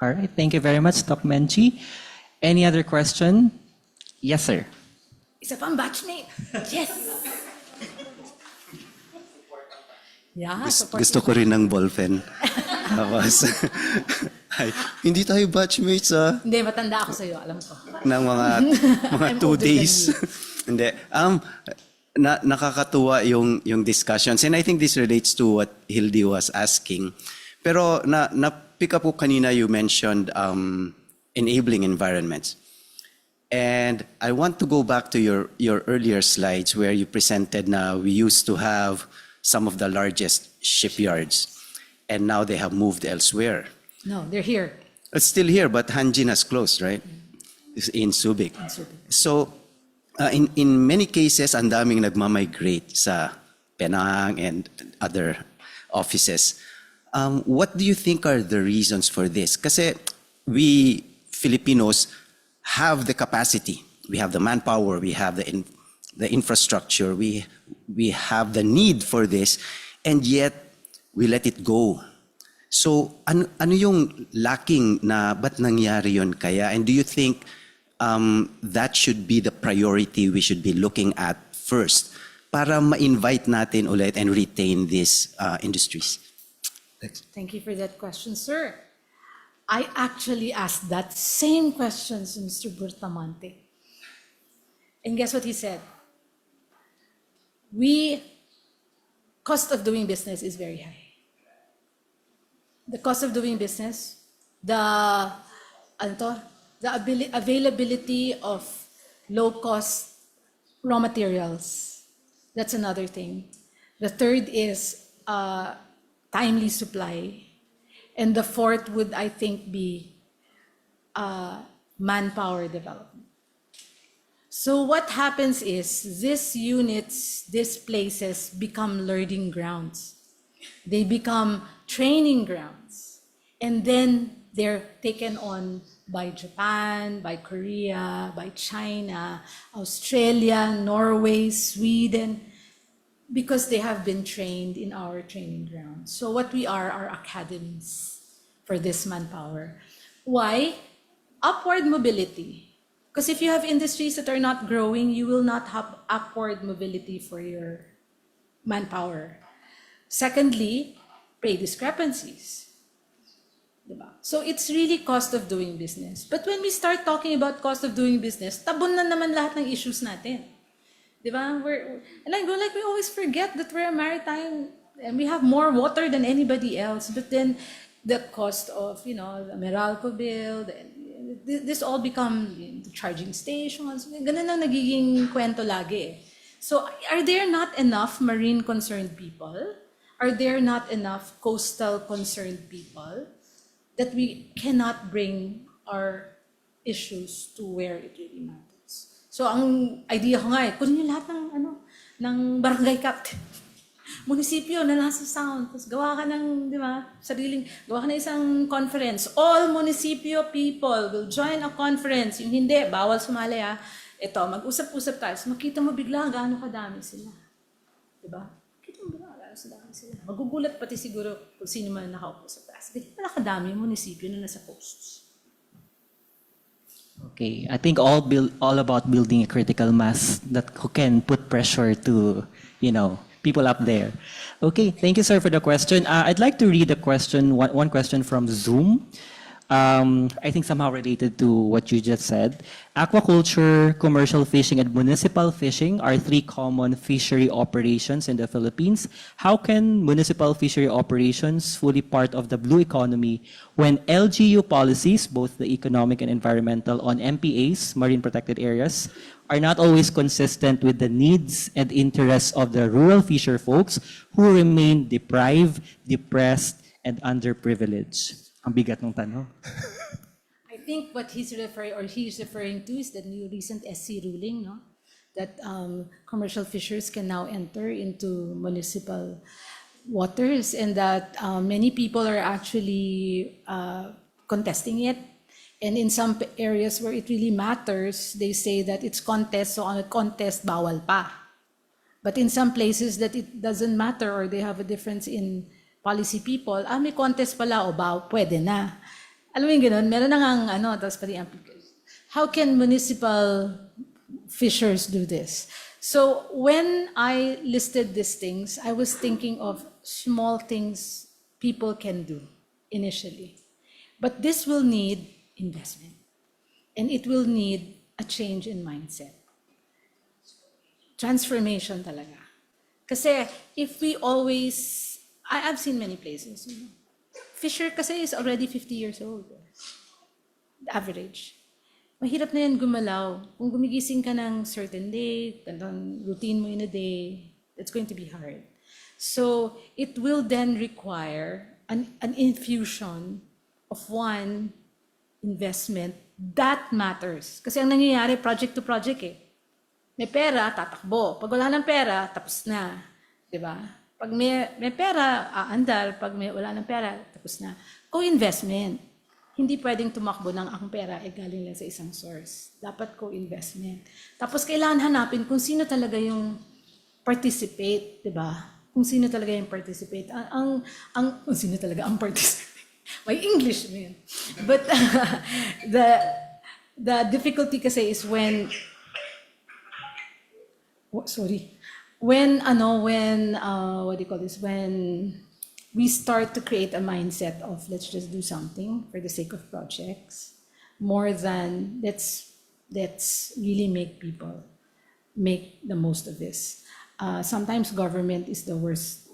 All right, thank you very much, Doc Menchi. Any other question? Yes, sir. Isa pang batchmate. Yes. Yeah, Gusto ko rin ng ballpen. Tapos, hindi tayo batchmates Hindi, matanda ako sa'yo, alam ko. ng mga I'm 2 older than days. Hindi. Nakakatuwa yung discussions. And I think this relates to what Hildy was asking. Pero na-pick up ko kanina, you mentioned enabling environments. And I want to go back to your earlier slides where you presented na we used to have some of the largest shipyards and now they have moved elsewhere. No, they're here. It's still here, but Hanjin has closed, right? It's in Subic. So in many cases, ang daming nagmamigrate sa Penang and other offices. What do you think are the reasons for this? Kasi we Filipinos have the capacity, we have the manpower, we have the infrastructure, we have the need for this, and yet we let it go. So ano yung lacking na ba't nangyari yun kaya? And do you think that should be the priority we should be looking at first para ma-invite natin ulit and retain these industries? Thanks. Thank you for that question, sir. I actually asked that same question to Mr. Burtamante. And guess what he said? Cost of doing business is very high. The cost of doing business, the availability of low-cost raw materials. That's another thing. The third is timely supply. And the fourth would, I think, be manpower development. So what happens is these units, these places become learning grounds. They become training grounds. And then they're taken on by Japan, by Korea, by China, Australia, Norway, Sweden, because they have been trained in our training grounds. So what we are academies for this manpower. Why? Upward mobility. Because if you have industries that are not growing, you will not have upward mobility for your manpower. Secondly, pay discrepancies. Diba? So it's really cost of doing business. But when we start talking about cost of doing business, tabon na naman lahat ng issues natin. Diba? And I go like, we always forget that we're a maritime and we have more water than anybody else. But then the cost of, the Meralco bill, this all become charging stations. Ganun ang nagiging kwento lagi. So are there not enough marine concerned people? Are there not enough coastal concerned people that we cannot bring our issues to where it really matters? So ang idea ko nga kunin niyo lahat ng barangay captain. Munisipyo na nasa sound. Tapos gawa ka ng, gawa ka ng isang conference. All munisipyo people will join a conference. Yung hindi, bawal sumali Ito, mag-usap-usap tayo. So makita mo bigla gaano kadami sila. Diba? Makita mo bigla gaano kadami sila. Magugulat pati siguro kung sino man nakaupo sa taas. Ganyan pala kadami yung munisipyo na nasa coasts. Okay, I think all about building a critical mass that can put pressure to, people up there. Okay, thank you, sir, for the question. I'd like to read a question, one question from Zoom. I think somehow related to what you just said. Aquaculture, commercial fishing, and municipal fishing are three common fishery operations in the Philippines. How can municipal fishery operations fully part of the blue economy when LGU policies, both the economic and environmental, on MPAs, marine protected areas, are not always consistent with the needs and interests of the rural fisher folks who remain deprived, depressed, and underprivileged? Ang bigat ng tanong. I think what he's referring to is the new recent SC ruling, no? That commercial fishers can now enter into municipal waters, and that many people are actually contesting it. And in some areas where it really matters, they say that it's contest, so on a contest, bawal pa. But in some places that it doesn't matter or they have a difference in policy people, may contest pala, o pwede na. Alam mo yung ganun, meron na ngang tapos pati how can municipal fishers do this? So when I listed these things, I was thinking of small things people can do initially. But this will need investment. And it will need a change in mindset. Transformation talaga. Kasi if we always, I've seen many places. Fisher kasi is already 50 years old. Average. Mahirap na yan gumalaw. Kung gumigising ka ng certain day, ganang routine mo in a day, it's going to be hard. So it will then require an infusion of one investment that matters. Kasi ang nangyayari, project to project May pera, tatakbo. Pag wala ng pera, tapos na. Diba? Pag may pera, aandar. Pag wala ng pera, tapos na. Co-investment. Hindi pwedeng tumakbo ng ang pera galing lang sa isang source. Dapat co-investment. Tapos kailangan hanapin kung sino talaga yung participate, 'di ba? Kung sino talaga yung participate. Kung sino talaga ang participate. May English man. But the difficulty kasi is when what do you call this? When we start to create a mindset of let's just do something for the sake of projects, more than let's really make people make the most of this. Sometimes government is the worst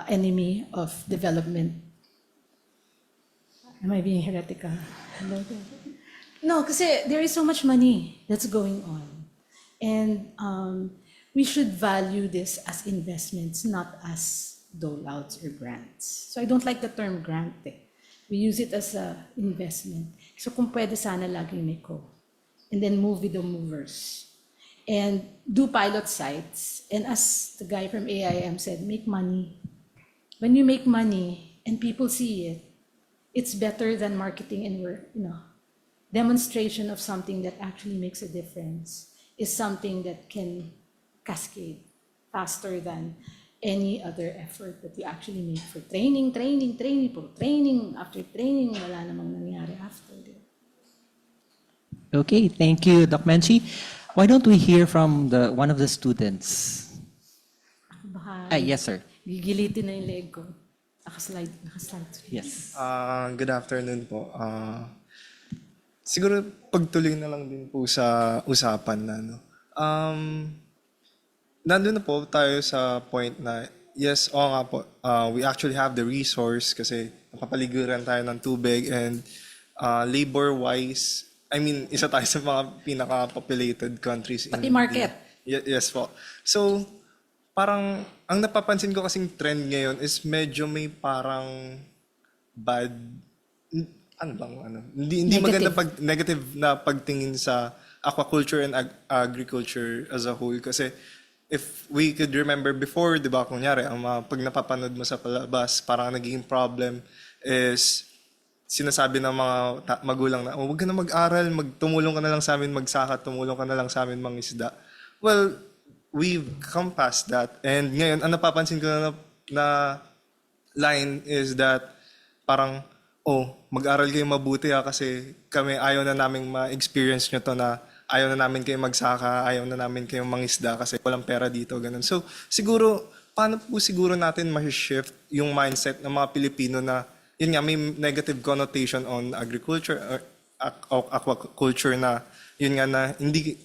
enemy of development. Am I being heretical? No, kasi there is so much money that's going on. And we should value this as investments, not as dole-outs or grants. So I don't like the term grant. We use it as an investment. So kung pwede sana laging may co. And then move with the movers. And do pilot sites. And as the guy from AIM said, make money. When you make money and people see it, it's better than marketing and demonstration of something that actually makes a difference is something that can cascade faster than any other effort that you actually make for training, after training, wala namang nangyari after. Okay, thank you, Doc Menchi. Why don't we hear from one of the students? Baka Yes, sir. gigilitin na yung leg ko. Nakaslide. Yes. Good afternoon po. Siguro pagtuloy na lang din po sa usapan na nandun na po tayo sa point na yes, oo nga po, we actually have the resource kasi napapaliguran tayo ng tubig and labor-wise, I mean, isa tayo sa mga pinaka-populated countries. Pati market. Yes po. So, parang, ang napapansin ko kasing trend ngayon is medyo may parang bad, hindi maganda negative na pagtingin sa aquaculture and agriculture as a whole. Kasi, if we could remember before, di ba, kunyari, pag napapanood mo sa palabas, parang naging problem is, sinasabi ng mga magulang na, huwag ka na mag-aral, tumulong ka na lang sa amin magsaka, tumulong ka na lang sa amin mangisda. Well, we've come past that. And ngayon, ang napapansin ko na line is that parang, mag-aral kayo mabuti kasi kami ayaw na naming ma-experience nyo to na ayaw na namin kayo magsaka, ayaw na namin kayo mangisda kasi walang pera dito, ganun. So, siguro, paano po siguro natin ma-shift yung mindset ng mga Pilipino na yun nga, may negative connotation on agriculture or aquaculture na yun nga na hindi,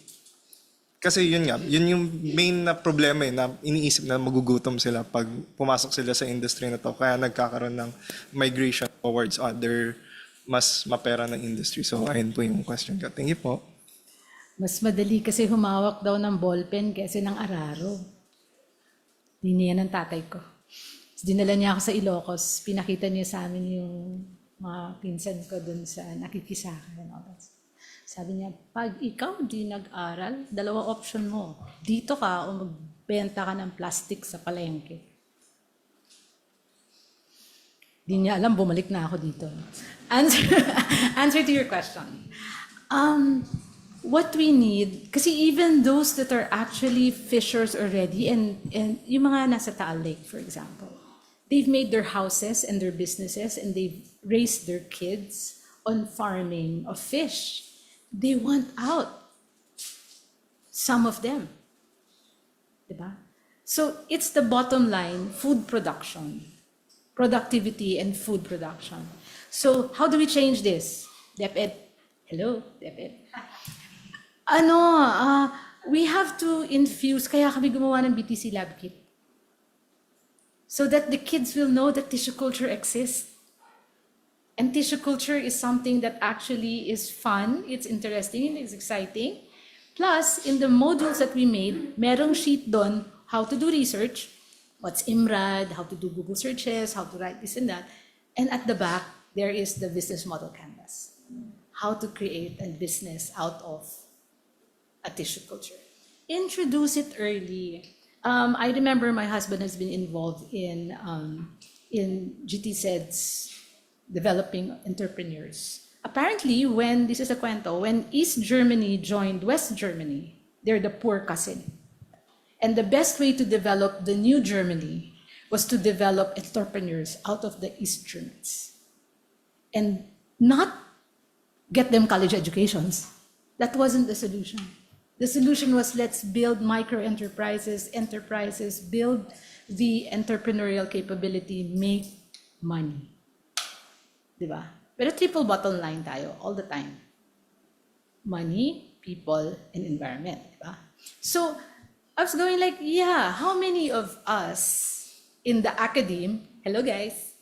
kasi yun nga, yun yung main na problema na iniisip na magugutom sila pag pumasok sila sa industry na to. Kaya nagkakaroon ng migration towards other mas mapera na industry. So, ayun po yung question ko. Thank you po. Mas madali kasi humawak daw ng ballpen kaysa ng araro. Hindi ng tatay ko. Dinala niya ako sa Ilocos, pinakita niya sa amin yung mga pinsan ko dun sa nakikisaka and all that. Sabi niya, pag ikaw di nag-aral, dalawa option mo. Dito ka o magbenta ka ng plastic sa palengke. Di niya alam, bumalik na ako dito. Answer to your question. What we need, kasi even those that are actually fishers already, and yung mga nasa Taal Lake, for example, they've made their houses and their businesses and they've raised their kids on farming of fish. They want out. Some of them. Diba? So it's the bottom line, food production, productivity and food production. So how do we change this? DepEd. Hello, DepEd. We have to infuse, kaya kami gumawa ng BTC Lab Kit. So that the kids will know that tissue culture exists. And tissue culture is something that actually is fun, it's interesting, and it's exciting. Plus, in the modules that we made, merong sheet doon, how to do research, what's IMRAD, how to do Google searches, how to write this and that. And at the back, there is the business model canvas. How to create a business out of a tissue culture. Introduce it early. I remember my husband has been involved in GTZ's developing entrepreneurs. Apparently, this is a kwento, when East Germany joined West Germany, they're the poor cousin. And the best way to develop the new Germany was to develop entrepreneurs out of the East Germans. And not get them college educations. That wasn't the solution. The solution was let's build micro-enterprises, build the entrepreneurial capability, make money. Diba? Pero triple bottom line tayo all the time. Money, people, and environment. Diba? So I was going like, yeah, how many of us in the academe, hello guys,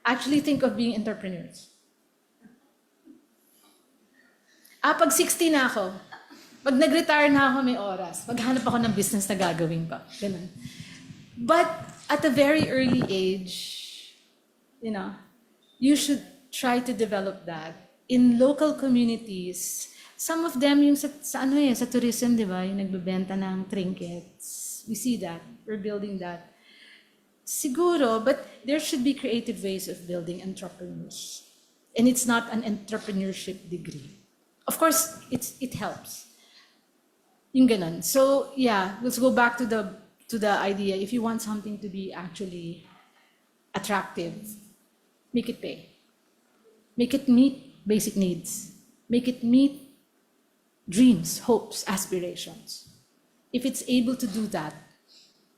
actually think of being entrepreneurs? Pag 60 na ako, pag nag-retire na ako may oras, maghanap ako ng business na gagawin pa. Ganun. But at a very early age, you should try to develop that in local communities. Some of them yung sa tourism, di ba? Yung nagbebenta ng trinkets. We see that. We're building that. Siguro, but there should be creative ways of building entrepreneurs. And it's not an entrepreneurship degree. Of course, it helps. Yung ganun. So, yeah, let's go back to the idea. If you want something to be actually attractive, make it pay. Make it meet basic needs. Make it meet dreams, hopes, aspirations. If it's able to do that,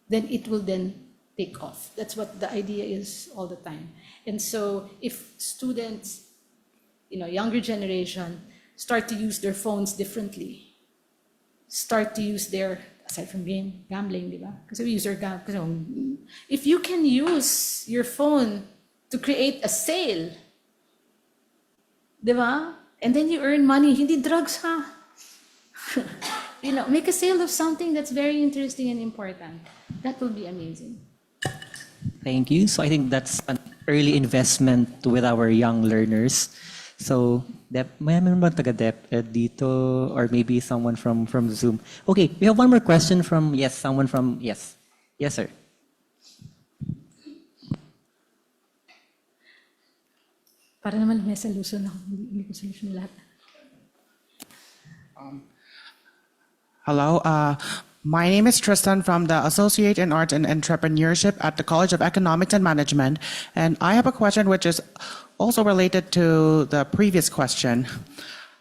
then it will then take off. That's what the idea is all the time. And so if students, younger generation, start to use their phones differently, start to use aside from gambling, di ba? Kasi we use our if you can use your phone to create a sale, di ba? And then you earn money, hindi drugs ha. Make a sale of something that's very interesting and important. That will be amazing. Thank you. So I think that's an early investment with our young learners. So, may meron ba taga-DepEd dito, or maybe someone from Zoom? Okay, we have one more question from, someone from, yes, sir. Para naman may solution ako, hindi ko solution lahat. Hello, my name is Tristan from the Associate in Arts and Entrepreneurship at the College of Economics and Management. And I have a question which is also related to the previous question.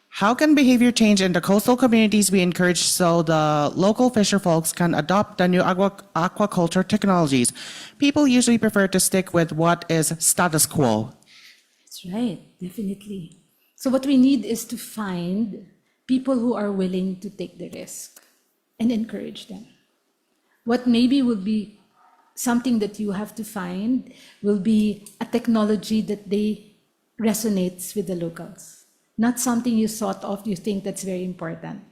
How can behavior change in the coastal communities be encouraged so the local fisher folks can adopt the new aquaculture technologies? People usually prefer to stick with what is status quo. That's right, definitely. So what we need is to find people who are willing to take the risk and encourage them. What maybe will be something that you have to find will be a technology that resonates with the locals. Not something you thought of, you think that's very important.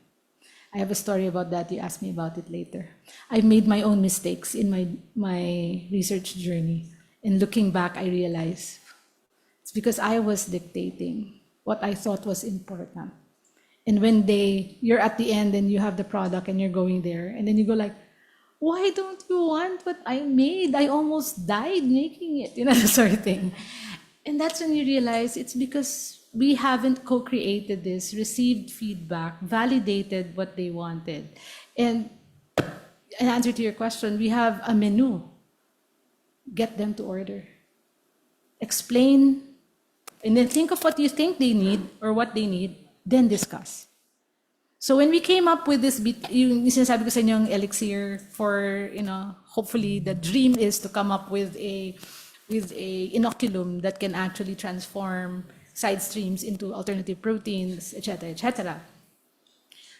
I have a story about that, you ask me about it later. I've made my own mistakes in my research journey. And looking back, I realized it's because I was dictating what I thought was important. And when you're at the end and you have the product and you're going there, and then you go like, why don't you want what I made? I almost died making it, that sort of thing. And that's when you realize it's because we haven't co-created this, received feedback, validated what they wanted. And in answer to your question, we have a menu. Get them to order. Explain, and then think of what you think they need or what they need, then discuss. So when we came up with this, yung sinasabi ko sa inyo yung elixir for, hopefully the dream is to come up with a inoculum that can actually transform side streams into alternative proteins, etc., etc.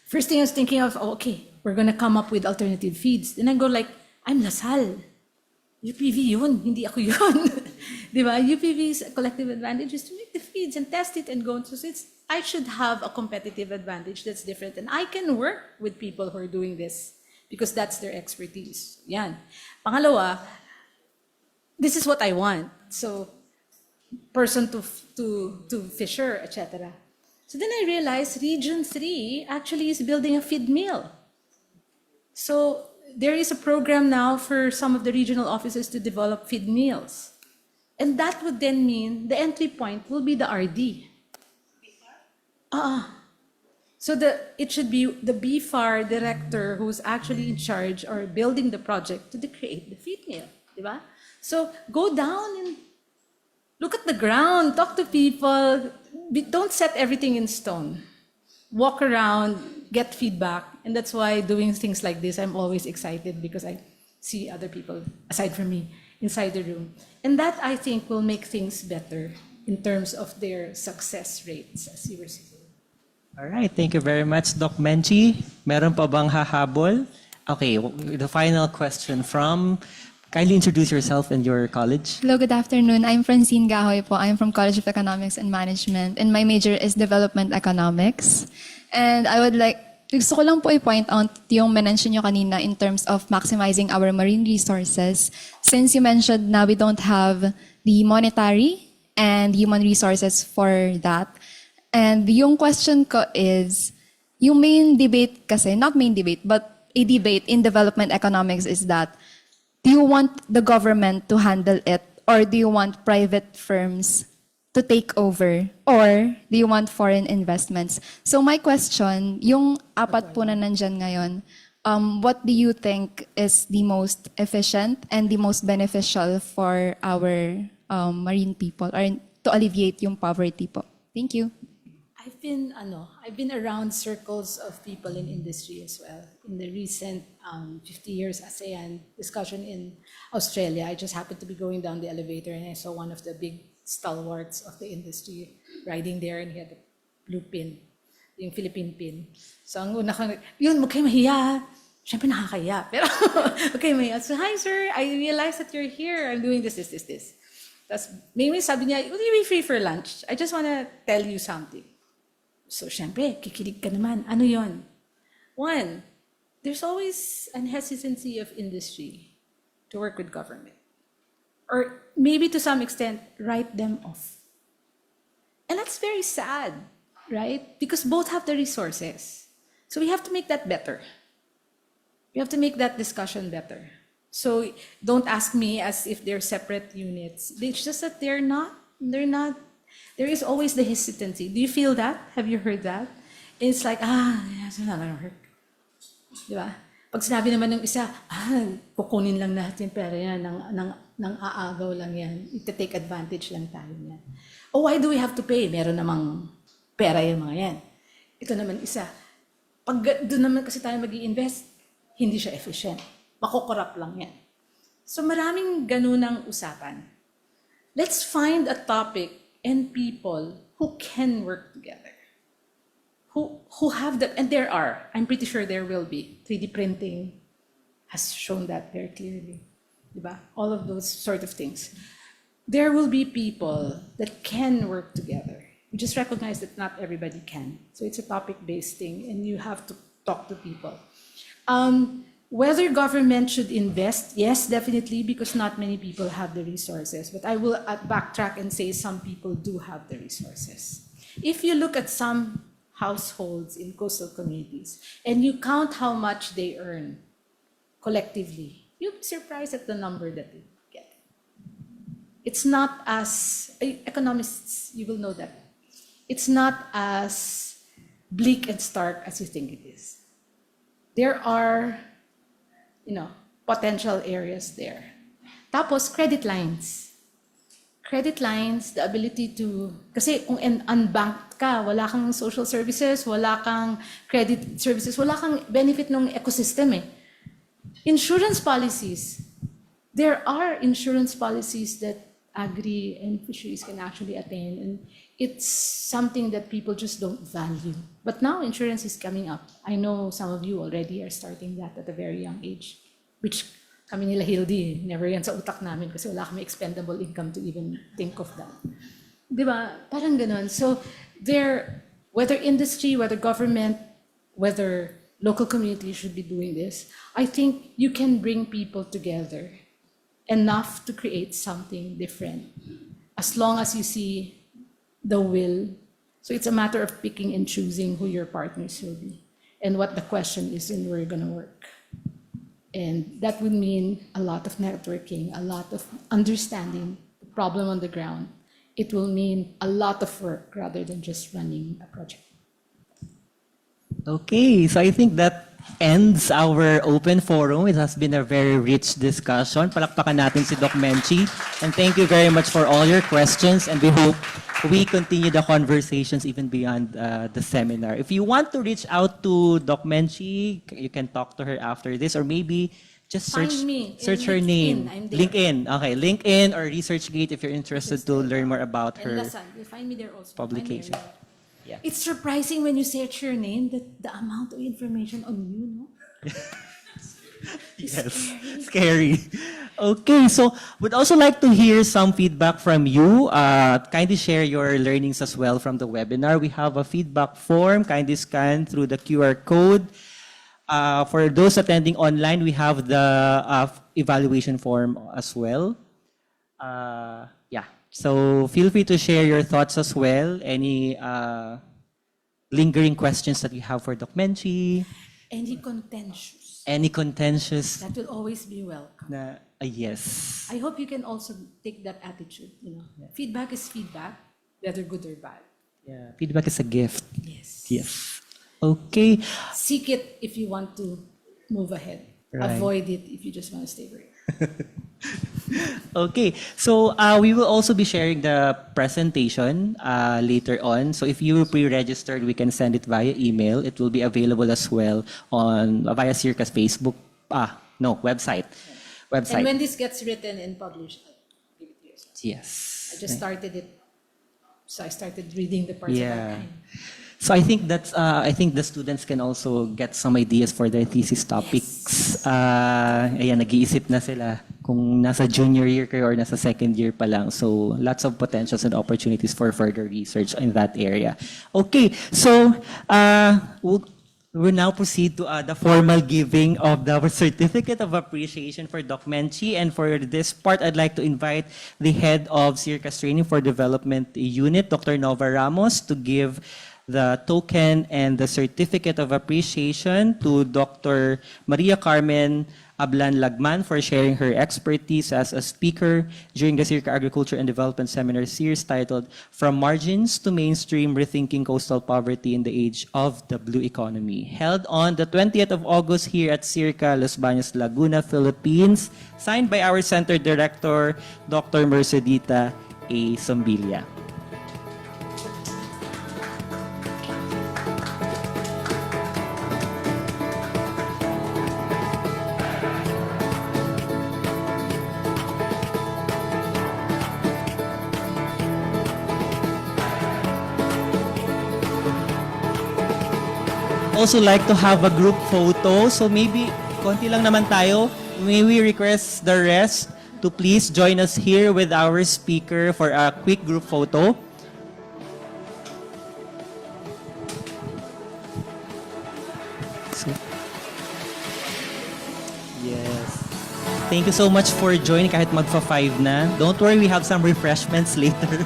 First thing I was thinking of, okay, we're gonna come up with alternative feeds. Then I go like, I'm Salle. UPV yun, hindi ako yun. Di ba? UPV's collective advantage is to make the feeds and test it and go. So I should have a competitive advantage that's different. And I can work with people who are doing this because that's their expertise. Yan. Pangalawa, this is what I want. So person to fisher, etc. So then I realized Region 3 actually is building a feed mill. So there is a program now for some of the regional offices to develop feed mills. And that would then mean the entry point will be the RD. So it should be the BFAR director who's actually in charge or building the project to create the feed mill. Diba? So go down and look at the ground, talk to people. Don't set everything in stone. Walk around, get feedback. And that's why doing things like this, I'm always excited because I see other people, aside from me, inside the room. And that, I think, will make things better in terms of their success rates, as you were saying. Alright, thank you very much, Doc Menchi. Meron pa bang hahabol? Okay, the final question from, kindly introduce yourself and your college. Hello, good afternoon. I'm Francine Gahoy po. I'm from College of Economics and Management, and my major is Development Economics. And gusto ko lang po i-point out yung mention nyo kanina in terms of maximizing our marine resources. Since you mentioned na we don't have the monetary and human resources for that. And yung question ko is, yung main debate kasi, not main debate, but a debate in development economics is that, do you want the government to handle it or do you want private firms to take over or do you want foreign investments? So my question, yung apat po na nandyan ngayon, what do you think is the most efficient and the most beneficial for our marine people or to alleviate yung poverty po? Thank you. I've been around circles of people in industry as well. In the recent 50 years ASEAN discussion in Australia, I just happened to be going down the elevator and I saw one of the big stalwarts of the industry riding there and he had a blue pin, yung Philippine pin. So ang una ko, yun, huwag kayo mahiya. Siyempre nakakaya. Pero, okay, mahiya. So, hi sir, I realized that you're here. I'm doing this. Tapos, maybe sabi niya, will you be free for lunch? I just want to tell you something. So, syempre, kikilig ka naman. Ano yon? One, there's always an hesitancy of industry to work with government. Or maybe to some extent, write them off. And that's very sad, right? Because both have the resources. So we have to make that better. We have to make that discussion better. So don't ask me as if they're separate units. It's just that they're not. There is always the hesitancy. Do you feel that? Have you heard that? It's like, it's not gonna work. Di ba? Pag sinabi naman ng isa, kukunin lang natin pera yan, ng aagaw lang yan. Ita-take advantage lang tayo yan. Oh, why do we have to pay? Meron namang pera yung mga yan. Ito naman isa. Pag doon naman kasi tayo mag-i-invest, hindi siya efficient. Makukorap lang yan. So maraming ganunang usapan. Let's find a topic and people who can work together. Who have that, and there are, I'm pretty sure there will be. 3D printing has shown that very clearly. Diba? All of those sort of things. There will be people that can work together. You just recognize that not everybody can. So it's a topic-based thing, and you have to talk to people. Whether government should invest, yes, definitely, because not many people have the resources. But I will backtrack and say some people do have the resources. If you look at some households in coastal communities and you count how much they earn collectively, you'll be surprised at the number that they get. It's not as, economists, you will know that. It's not as bleak and stark as you think it is. There are, potential areas there. Tapos, credit lines. Credit lines, the ability to, kasi kung unbanked ka, wala kang social services, wala kang credit services, wala kang benefit ng ecosystem eh. Insurance policies. There are insurance policies that agri and fisheries can actually attain, and it's something that people just don't value. But now insurance is coming up. I know some of you already are starting that at a very young age, which kami nila Hildy, never yan sa utak namin kasi wala kami expendable income to even think of that. Di ba? Parang ganun. So whether industry, whether government, whether local communities should be doing this, I think you can bring people together enough to create something different as long as you see the will. So it's a matter of picking and choosing who your partners will be and what the question is and where you're going to work. And that would mean a lot of networking, a lot of understanding the problem on the ground. It will mean a lot of work rather than just running a project. Okay, so I think that ends our open forum. It has been a very rich discussion. Palakpakan natin si Doc Menchi. And thank you very much for all your questions. And we hope we continue the conversations even beyond the seminar. If you want to reach out to Doc Menchi, you can talk to her after this, or maybe just search Find me in search her LinkedIn. name. I'm there. LinkedIn. Okay, LinkedIn or ResearchGate if you're interested to learn more about And her Lasan, you'll find me there also. Find me publication. there. Yeah. It's surprising when you search your name that the amount of information on you, no? Yes, scary. Okay, so would also like to hear some feedback from you. Kindly share your learnings as well from the webinar. We have a feedback form. Kindly scan through the QR code. For those attending online, we have the evaluation form as well. Yeah, so feel free to share your thoughts as well. Any lingering questions that you have for Doc Menchi? Any contentious, Any contentious that will always be welcome. na yes. I hope you can also take that attitude, you know. Feedback is feedback, whether good or bad. Yeah, feedback is a gift. Yes. Yes. Okay. Seek it if you want to move ahead. Right. Avoid it if you just want to stay where you are. Okay, so we will also be sharing the presentation later on. So if you pre-registered, we can send it via email. It will be available as well on via SEARCA's Facebook. Website. And when this gets written and published, I'll give it to you. Yes. I just started it, so I started reading the parts Yeah. about mine. So I think that's I think the students can also get some ideas for their thesis topics. Ayan, nag-iisip na sila kung nasa junior year kayo or nasa second year pa lang. So lots of potentials and opportunities for further research in that area. Okay, so we'll now proceed to the formal giving of the Certificate of Appreciation for Doc Menchi. And for this part, I'd like to invite the head of SEARCA's Training for Development Unit, Dr. Nova Ramos, to give the token and the Certificate of Appreciation to Dr. Maria Carmen Ablan Lagman for sharing her expertise as a speaker during the SEARCA Agriculture and Development Seminar Series titled From Margins to Mainstream, Rethinking Coastal Poverty in the Age of the Blue Economy, held on the 20th of August here at SEARCA, Los Baños, Laguna, Philippines, signed by our Center Director, Dr. Mercedita A. Sombilia. Also like to have a group photo. So maybe konti lang naman tayo. May we request the rest to please join us here with our speaker for a quick group photo. So, yes. Thank you so much for joining kahit magfa-5 na. Don't worry, we have some refreshments later.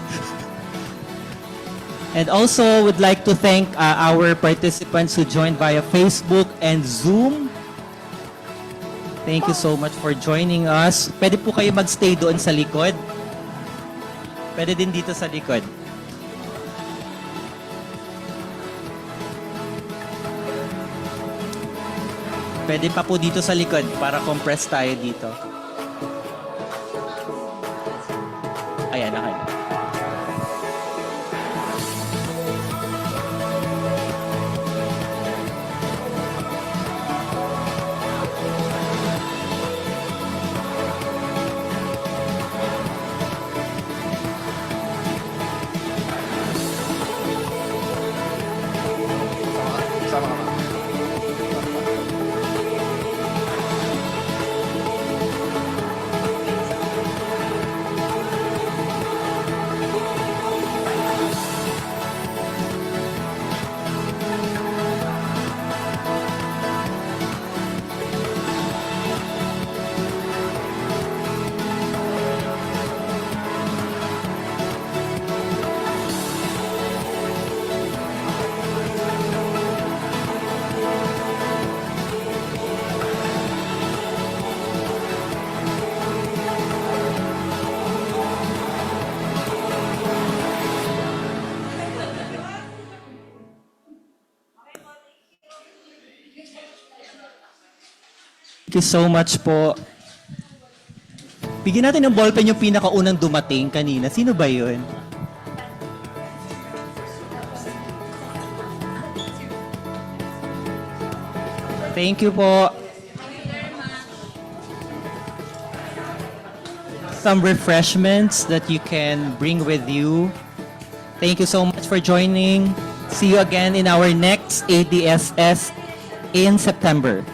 And also would like to thank our participants who joined via Facebook and Zoom. Thank you so much for joining us. Pwede po kayo magstay doon sa likod. Pwede din dito sa likod. Pwede pa po dito sa likod para compress tayo dito. Ayan, okay. Thank you so much po. Bigyan natin ng ballpen yung pinakaunang dumating kanina. Sino ba yun? Thank you po. Some refreshments that you can bring with you. Thank you so much for joining See you again in our next ADSS in September.